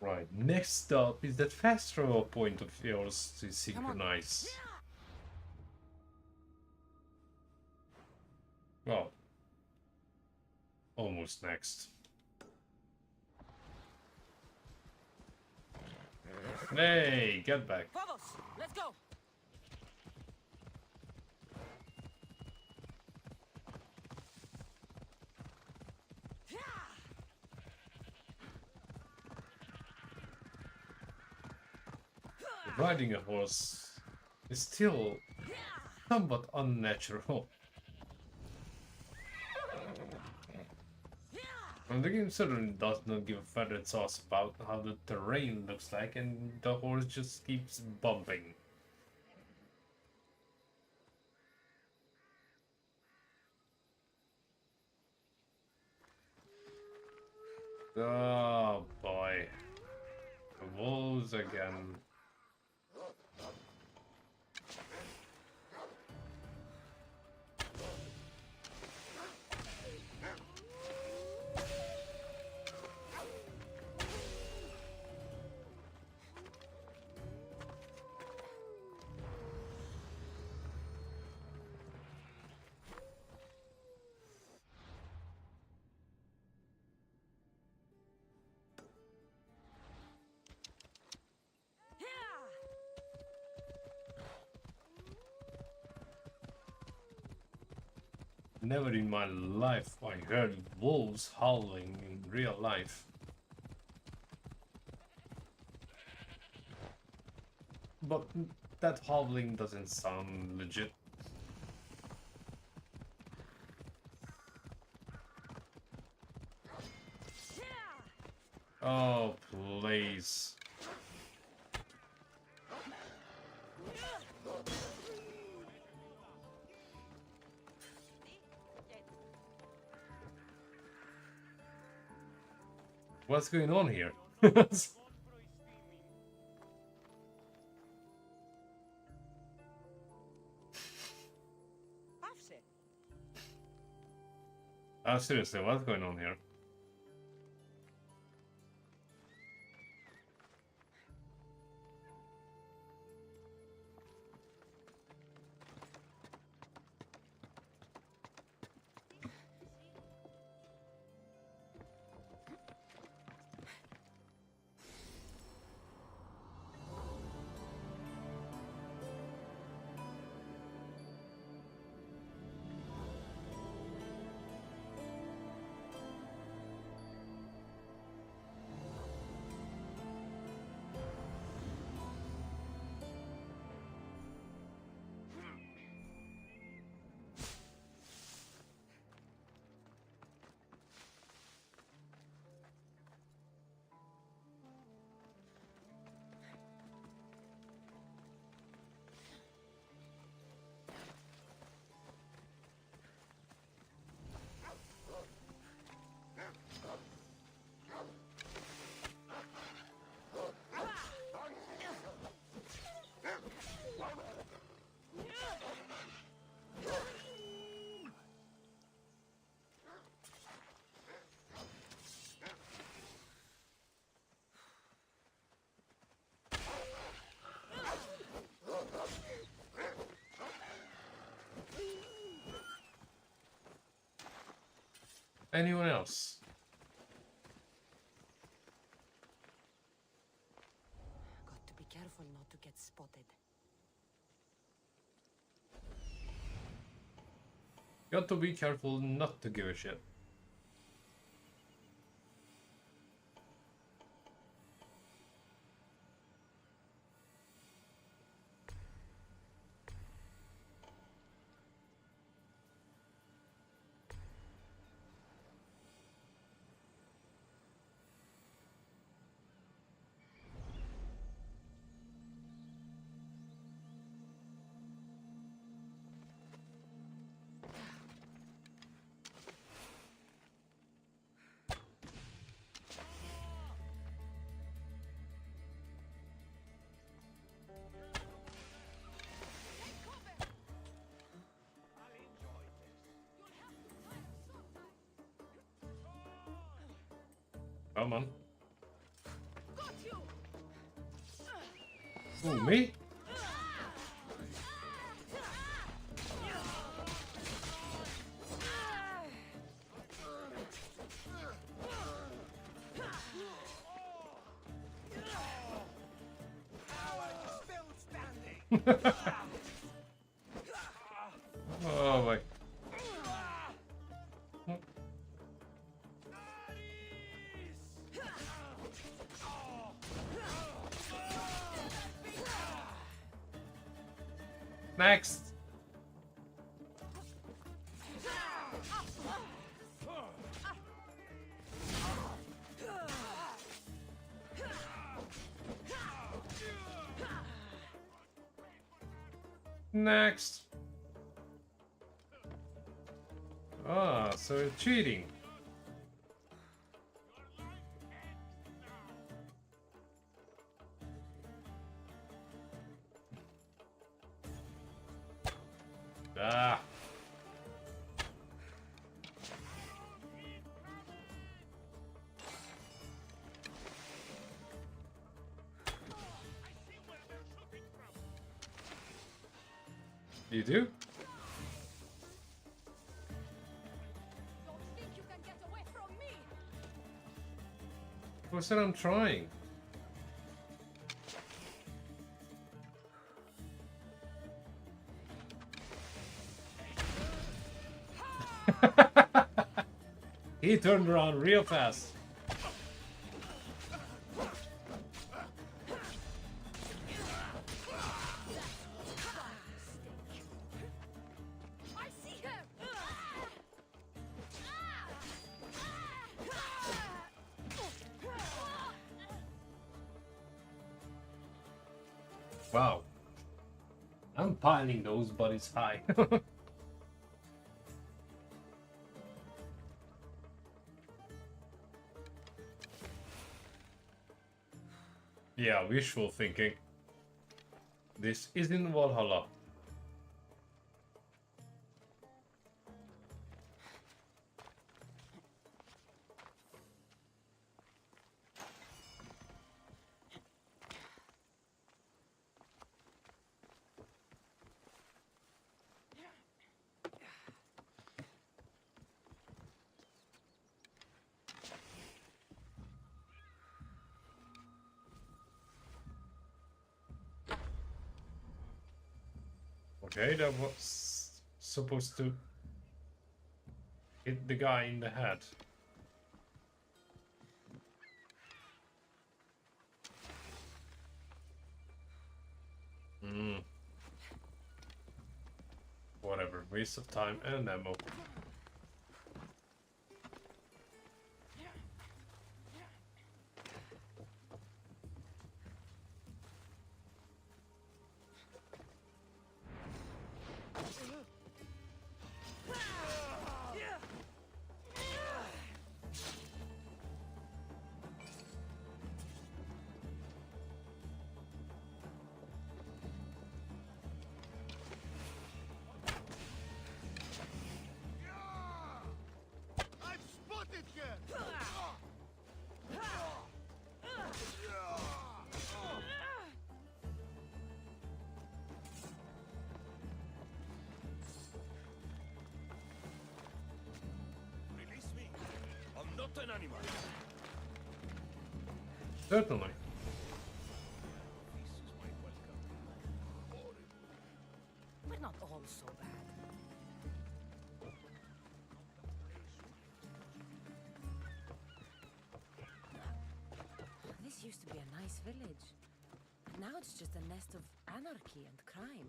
Right, next up is that fast throw point of yours to synchronize. Well, almost next. Hey, get back. Vamos, let's go. riding a horse is still somewhat unnatural. And the game certainly does not give a feathered sauce about how the terrain looks like, and the horse just keeps bumping. Oh boy. The wolves again. Never in my life I heard wolves howling in real life. But that howling doesn't sound legit. Oh, please. What's going on here? Seriously, what's going on here? Anyone else? Got to be careful not to get spotted. Got to be careful not to give a shit. Come on. Oh, me? Oh my. Next. Next. Ah, so it's cheating. Ah. You do? Don't think you can get away from me. Who said I'm trying? He turned around real fast. I see her. Wow. I'm piling those buddies high. Yeah, wishful thinking. This isn't Valhalla. Okay, that was supposed to hit the guy in the head. Whatever, waste of time and ammo. I've spotted her! Release me. I'm not an animal. Certainly. This is my welcome. Horrible. We're not all so bad. This used to be a nice village. Now it's just a nest of anarchy and crime.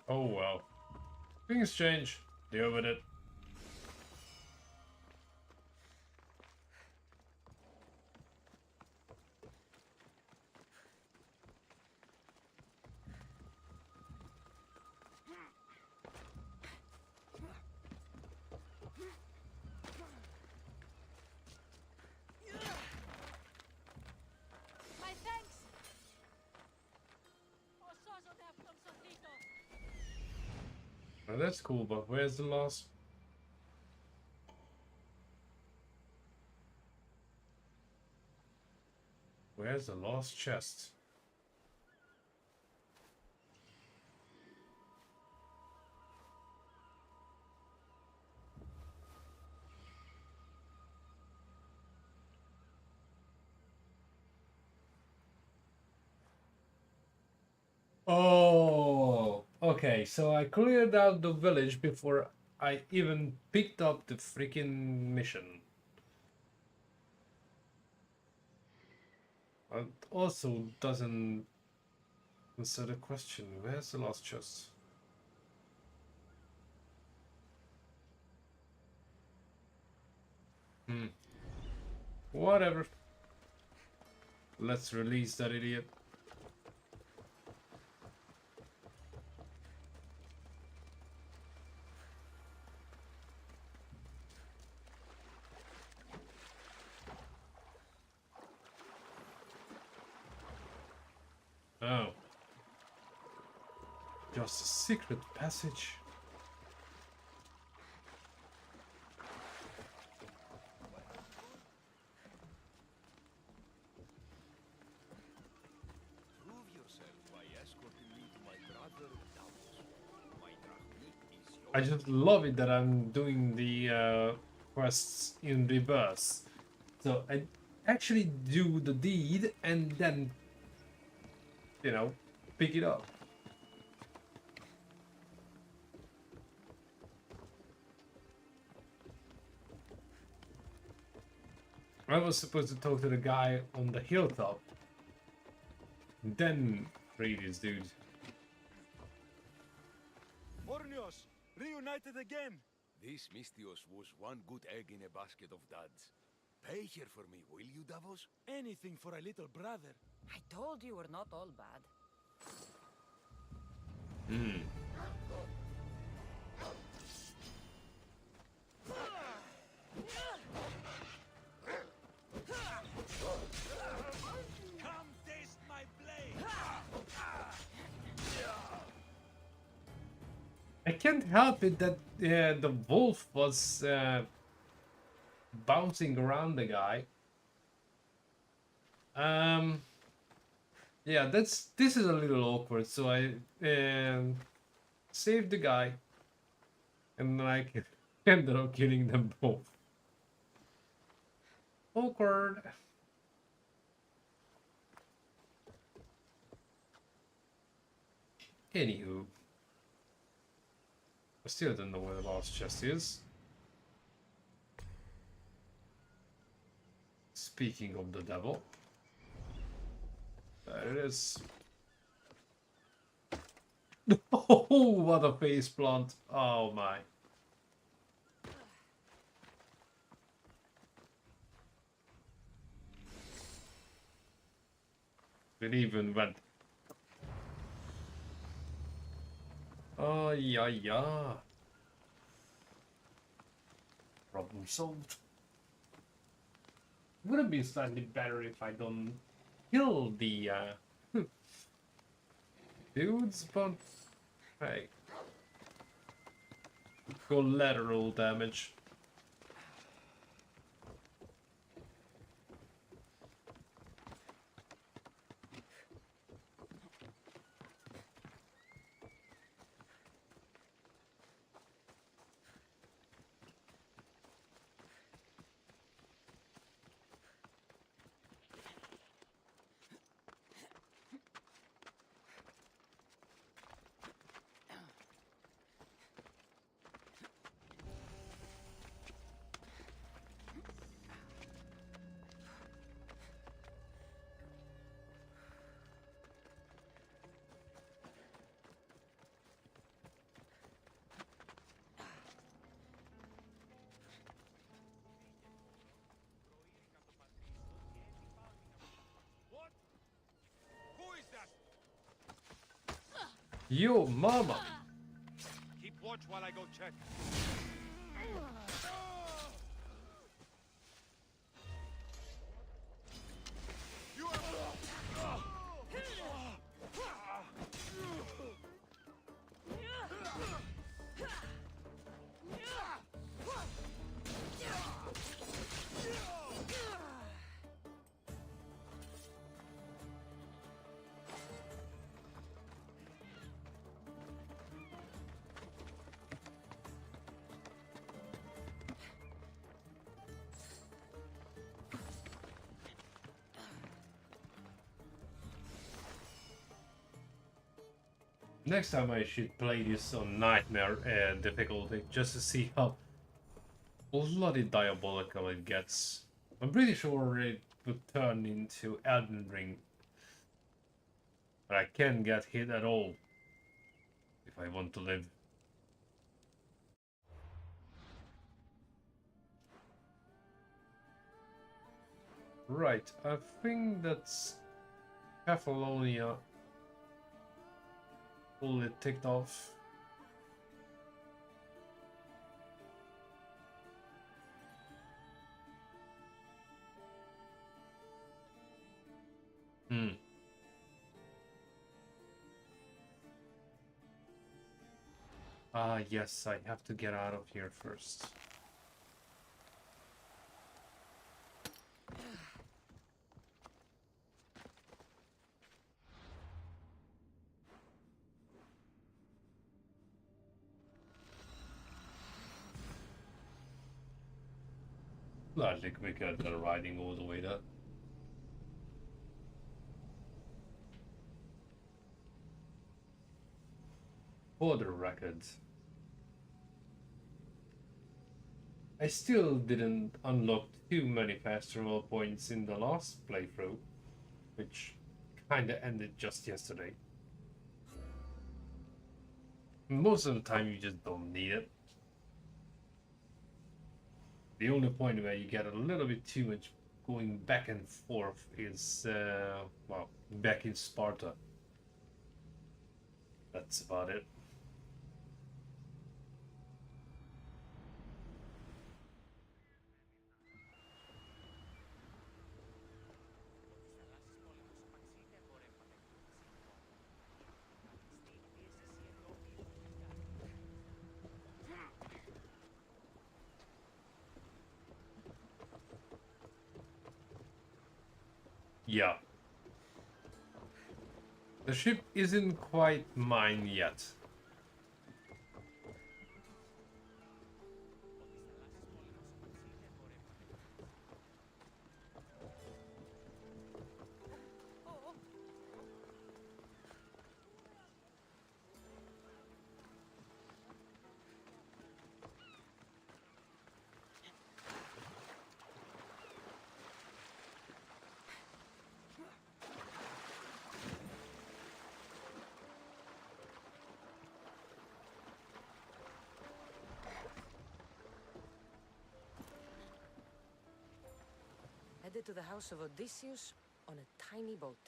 Oh well. Things change. Deal with it. My thanks. Well, that's cool, but where's the last? Where's the last chest? Oh, okay. So I cleared out the village before I even picked up the freaking mission. It also doesn't answer the question. Where's the last chest? Whatever. Let's release that idiot. Oh. Just a secret passage. Prove yourself by escorting me to my brother Davos. My drachmi is yours. I just love it that I'm doing the quests in reverse. So I actually do the deed and then, you know, pick it up. I was supposed to talk to the guy on the hilltop. Then free this dude. Ornios, reunited again. This Mystios was one good egg in a basket of duds. Pay here for me, will you, Davos? Anything for a little brother. I told you we're not all bad. Come taste my blade. I can't help it that the wolf was bouncing around the guy. Yeah, this is a little awkward. So I saved the guy, and then I ended up killing them both. Awkward. Anywho, I still don't know where the last chest is. Speaking of the devil, there it is. Oh, what a face plant! Oh my! It even went. Oh yeah. Problem solved. Would it be slightly better if I don't kill the dudes, but hey, collateral damage. What? Who is that? Yo, mama! Keep watch while I go check. You are... Next time I should play this on Nightmare difficulty, just to see how bloody diabolical it gets. I'm pretty sure it would turn into Elden Ring But I can't get hit at all if I want to live. Right, I think that's Catalonia fully ticked off. Yes, I have to get out of here first. Slightly quicker than riding all the way there. For the record, I still didn't unlock too many fast travel points in the last playthrough, which kinda ended just yesterday. Most of the time you just don't need it. The only point where you get a little bit too much going back and forth is, well, back in Sparta. That's about it. Yeah. The ship isn't quite mine yet. Headed to the house of Odysseus on a tiny boat.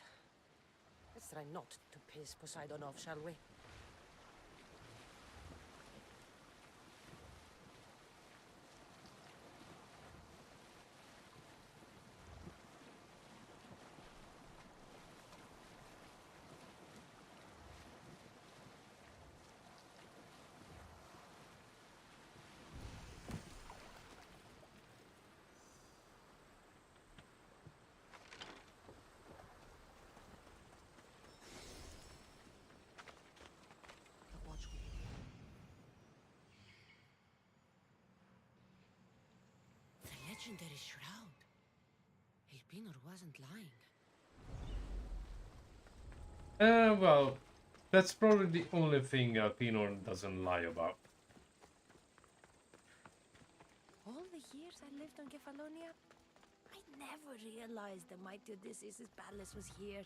Let's try not to piss Poseidon off, shall we? Legendary shroud. Elpinor wasn't lying. Well, that's probably the only thing Elpinor doesn't lie about. All the years I lived on Kefalonia, I never realized the mighty Odysseus' palace was here.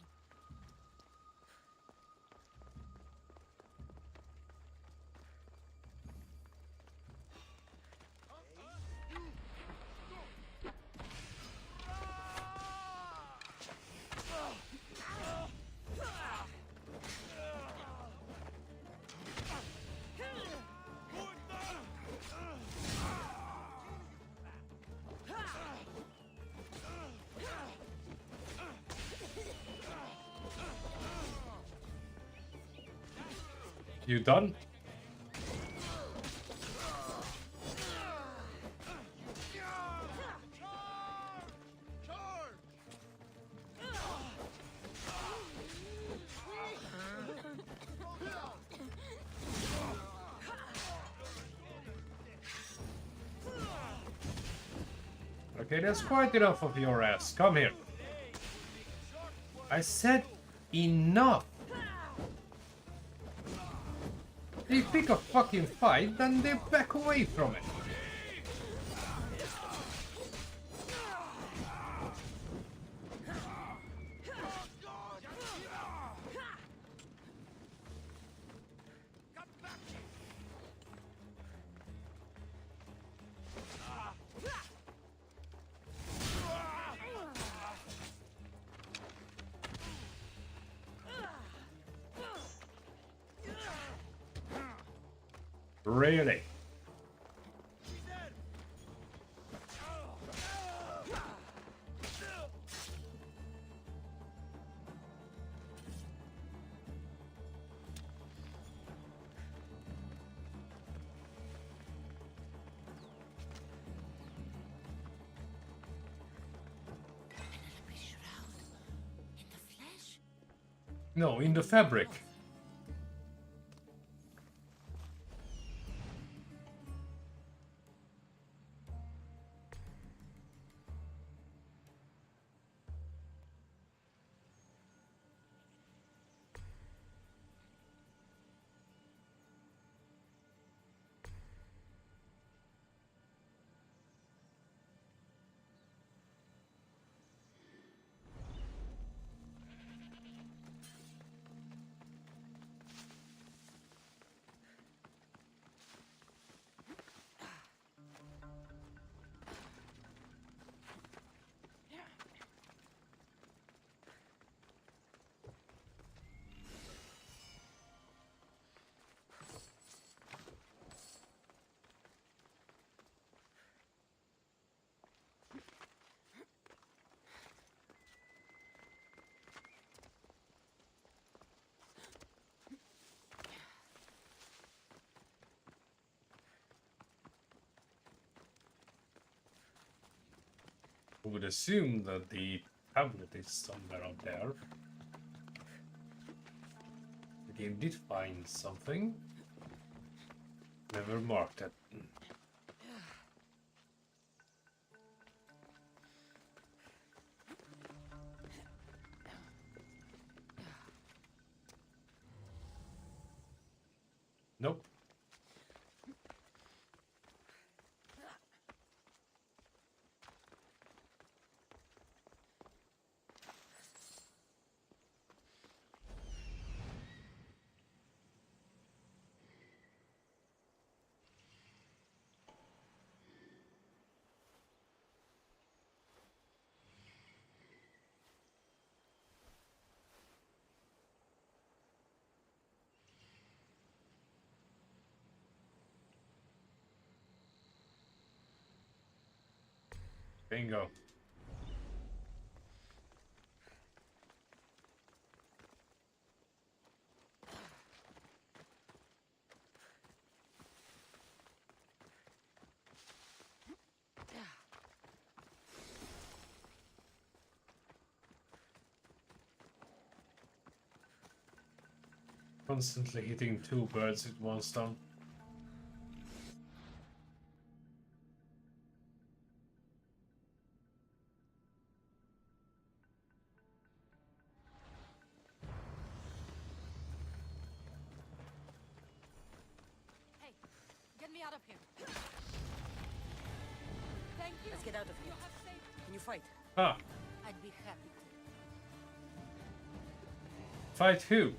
You done? Okay, that's quite enough of your ass. Come here. I said enough. They pick a fucking fight, then they back away from it. Really? No, in the fabric. I would assume that the tablet is somewhere up there. The game did find something. Never marked it. Nope. Bingo. Constantly hitting two birds with one stone. Hey, get me out of here. Thank you. Let's get out of here. Can you fight? Ah, I'd be happy to. fight who?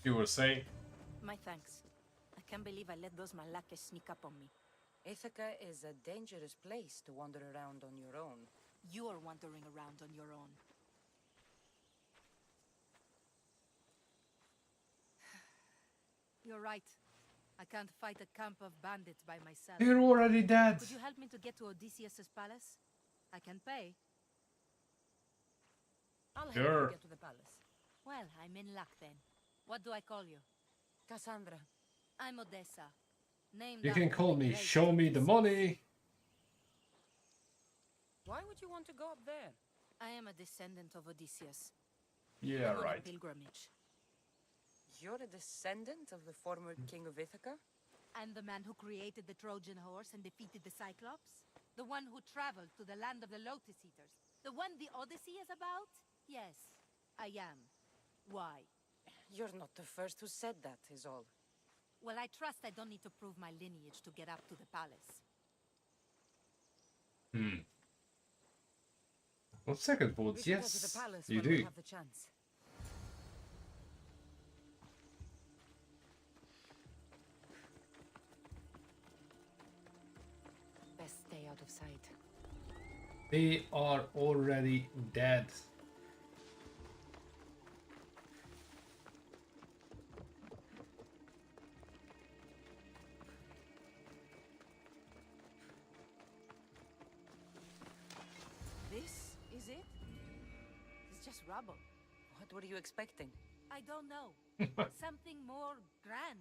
You were saying? My thanks. I can't believe I let those Malakas sneak up on me. Ithaca is a dangerous place to wander around on your own. You're wandering around on your own. You're right. I can't fight a camp of bandits by myself. You're already dead. Could you help me to get to Odysseus' palace? I can pay. I'll help Sure. you get to the palace. Well, I'm in luck then. What do I call you? Kassandra. I'm Odessa. Named You can after call the me great Show Me the Odysseus. Money. Why would you want to go up there? I am a descendant of Odysseus. Yeah, I'm on right. a pilgrimage. You're a descendant of the former king of Ithaca? And the man who created the Trojan horse and defeated the Cyclops? The one who traveled to the land of the Lotus Eaters? The one the Odyssey is about? Yes, I am. Why? You're not the first who said that, is all. Well, I trust I don't need to prove my lineage to get up to the palace. On second We thoughts, should head to the yes, palace you when we do. have the chance. out of sight. They are already dead. This is it? It's just rubble. What were you expecting? I don't know. Something more grand.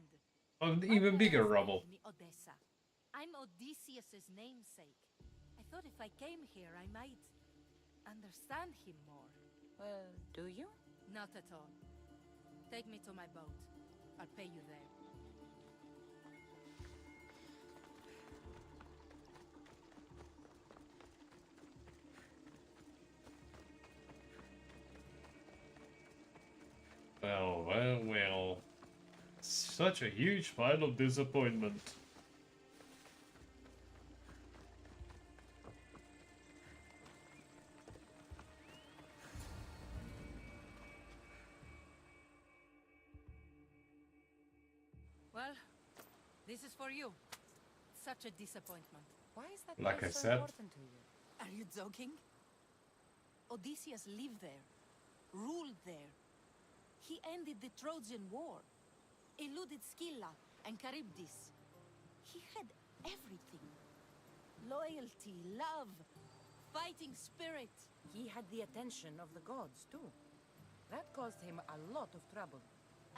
Of My even bigger parents rubble. named me Odessa. I'm Odysseus's namesake. I thought if I came here, I might understand him more. Well, do you? Not at all. Take me to my boat. I'll pay you there. Well, well, well. Such a huge pile of disappointment. Well, this is for you. Such a disappointment. Why is that Like place I so said. important to you? Are you joking? Odysseus lived there, ruled there. He ended the Trojan War, eluded Scylla and Charybdis. He had everything. Loyalty, love, fighting spirit. He had the attention of the gods, too. That caused him a lot of trouble.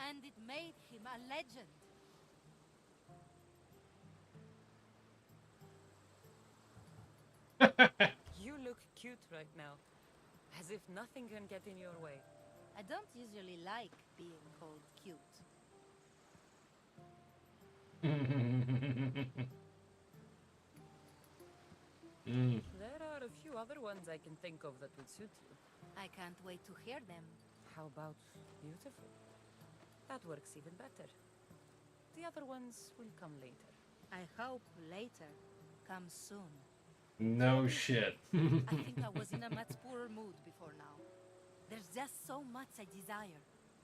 And it made him a legend. You look cute right now. As if nothing can get in your way. I don't usually like being called cute. There are a few other ones I can think of that would suit you. I can't wait to hear them. How about beautiful? That works even better. The other ones will come later. I hope later comes soon. No shit. I think I was in a much poorer mood before now. There's just so much I desire.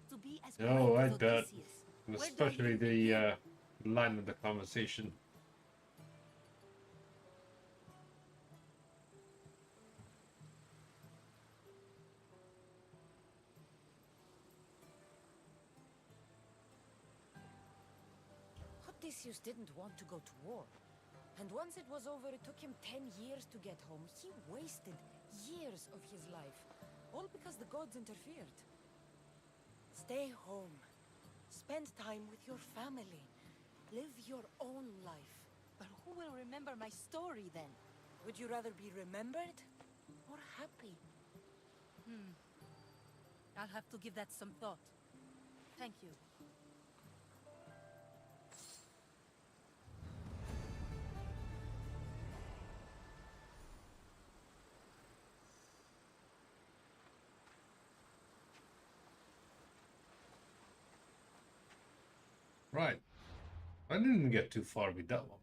To be as great Oh, I as bet. Odysseus. Where do I Especially even the begin? line of the conversation. Odysseus didn't want to go to war. And once it was over, it took him 10 years to get home. He wasted years of his life. All because the gods interfered. Stay home. Spend time with your family. Live your own life. But who will remember my story then? Would you rather be remembered or happy? I'll have to give that some thought. Thank you. Right. I didn't get too far with that one.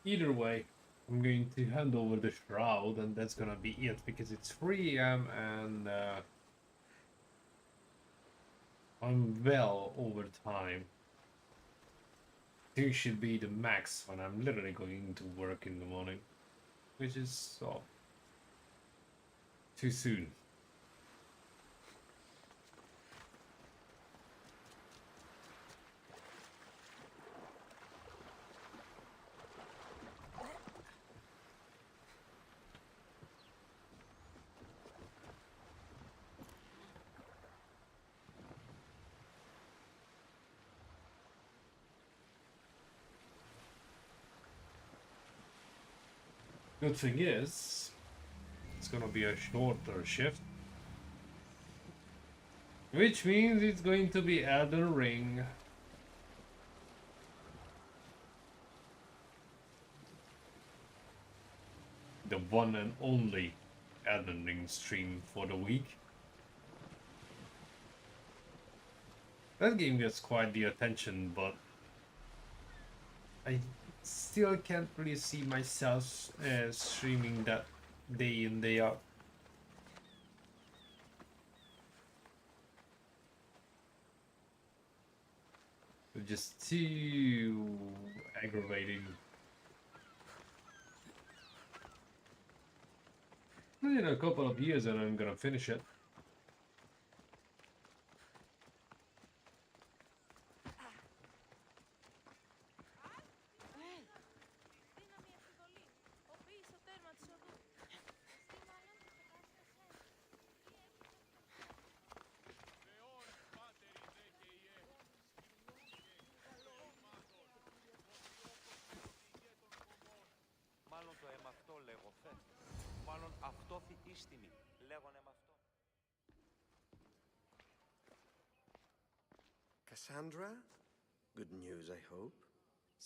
Either way, I'm going to hand over the shroud and that's gonna be it because it's 3 AM and I'm well over time. 2 should be the max when I'm literally going to work in the morning, which is too soon. Good thing is, it's gonna be a shorter shift. Which means it's going to be Elden Ring. The one and only Elden Ring stream for the week. That game gets quite the attention, but I still can't really see myself streaming that day in, day out. Just too aggravating. In a couple of years and I'm gonna finish it. Μάλλον το αίμα αυτό λέγω θε. Μάλλον αυτό θητίστημη. Λέγονε με αυτό. Kassandra? Good news, I hope.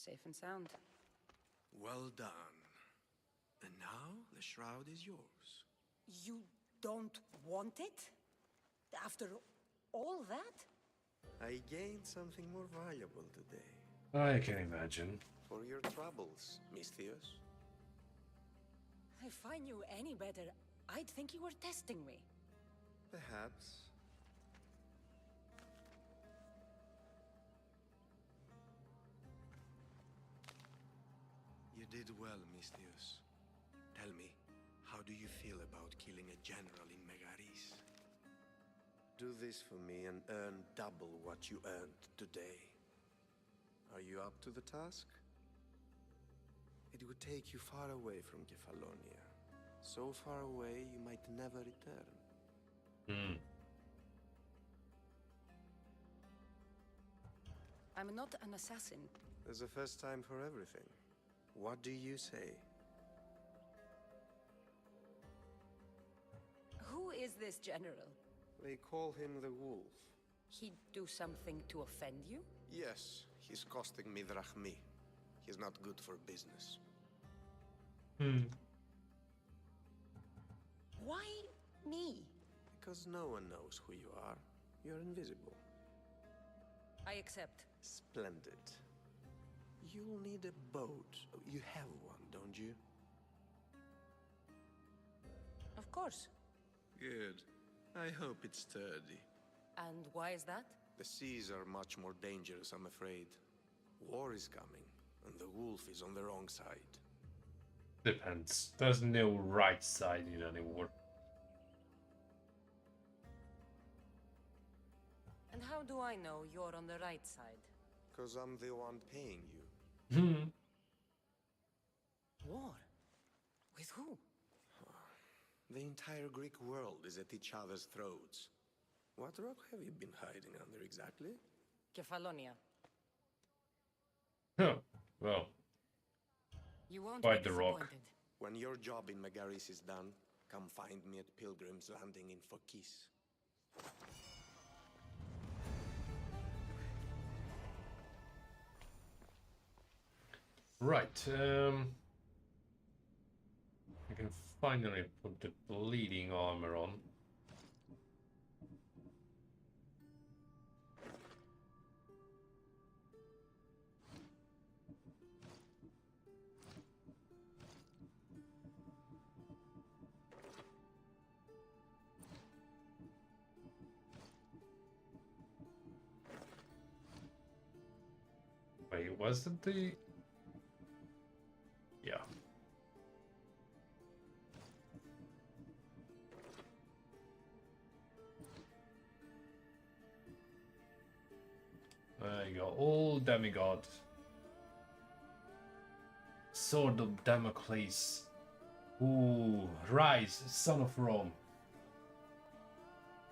Safe and sound. Well done. And now the shroud is yours. You don't want it? After all that? I gained something more valuable today. I can imagine. For your troubles, Misthios. If I knew any better, I'd think you were testing me. Perhaps. You did well, Misthios. Tell me, how do you feel about killing a general in Megaris? Do this for me and earn double what you earned today. Are you up to the task? It would take you far away from Kefalonia. So far away you might never return. I'm not an assassin. There's a first time for everything. What do you say? Who is this general? They call him the Wolf. He'd do something to offend you? Yes, he's costing me drachmi. He's not good for business. Why me? Because no one knows who you are. You're invisible. I accept. Splendid. You'll need a boat. You have one, don't you? Of course. Good. I hope it's sturdy. And why is that? The seas are much more dangerous, I'm afraid. War is coming, and the wolf is on the wrong side. Depends. There's no right side in any war. And how do I know you're on the right side? Because I'm the one paying you. War? With who? The entire Greek world is at each other's throats. What rock have you been hiding under exactly? Kefalonia. Well, You won't quite be the rock. disappointed. When your job in Megaris is done, come find me at Pilgrim's Landing in Phokis. Right. I can finally put the bleeding armor on. Wait, was it the... Yeah. There you go, old demigod. Sword of Damocles. Ooh, Rise, Son of Rome.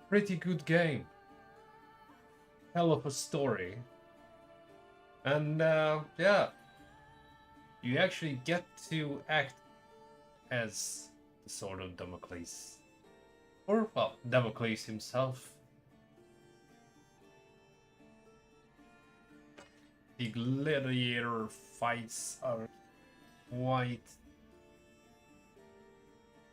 Pretty good game. Hell of a story. And yeah, you actually get to act as the Sword of Damocles. Or, well, Damocles himself. The gladiator fights are quite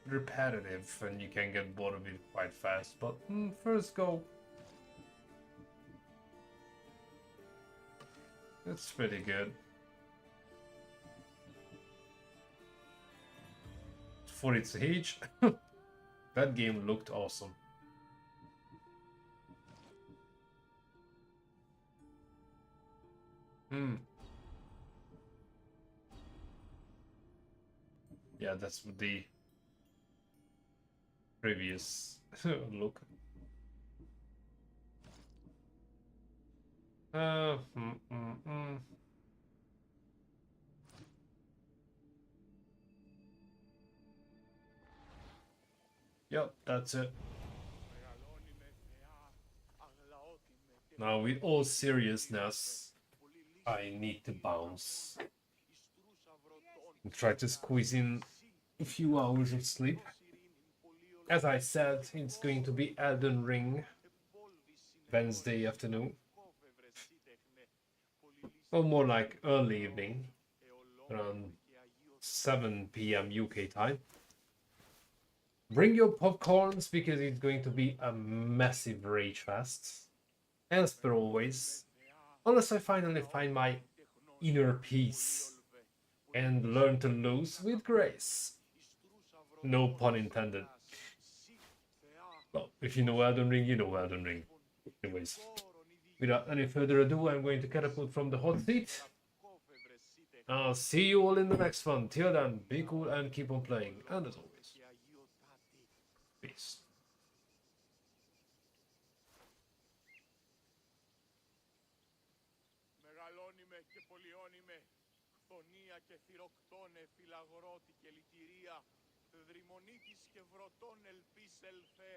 repetitive and you can get bored of it quite fast, but first go. It's pretty good. For its age, that game looked awesome. Hmm. Yeah, that's the previous look. Uh, mm, mm, mm. Yep, that's it. Now, with all seriousness, I need to bounce and try to squeeze in a few hours of sleep. As I said, it's going to be Elden Ring Wednesday afternoon, or more like early evening, around 7 p.m. UK time. Bring your popcorns because it's going to be a massive rage fest, as per always, unless I finally find my inner peace and learn to lose with grace. No pun intended. Well, if you know Elden Ring, you know Elden Ring. Anyways, without any further ado, I'm going to catapult from the hot seat. I'll see you all in the next one. Till then, be cool and keep on playing. And as always, peace. Μεγαλώνει και πολιώνει χθονία και θυροκτώνε, φυλαγρώτη και λυτηρία, δρυμονίτης και βρωτών ελπίς ελθέ,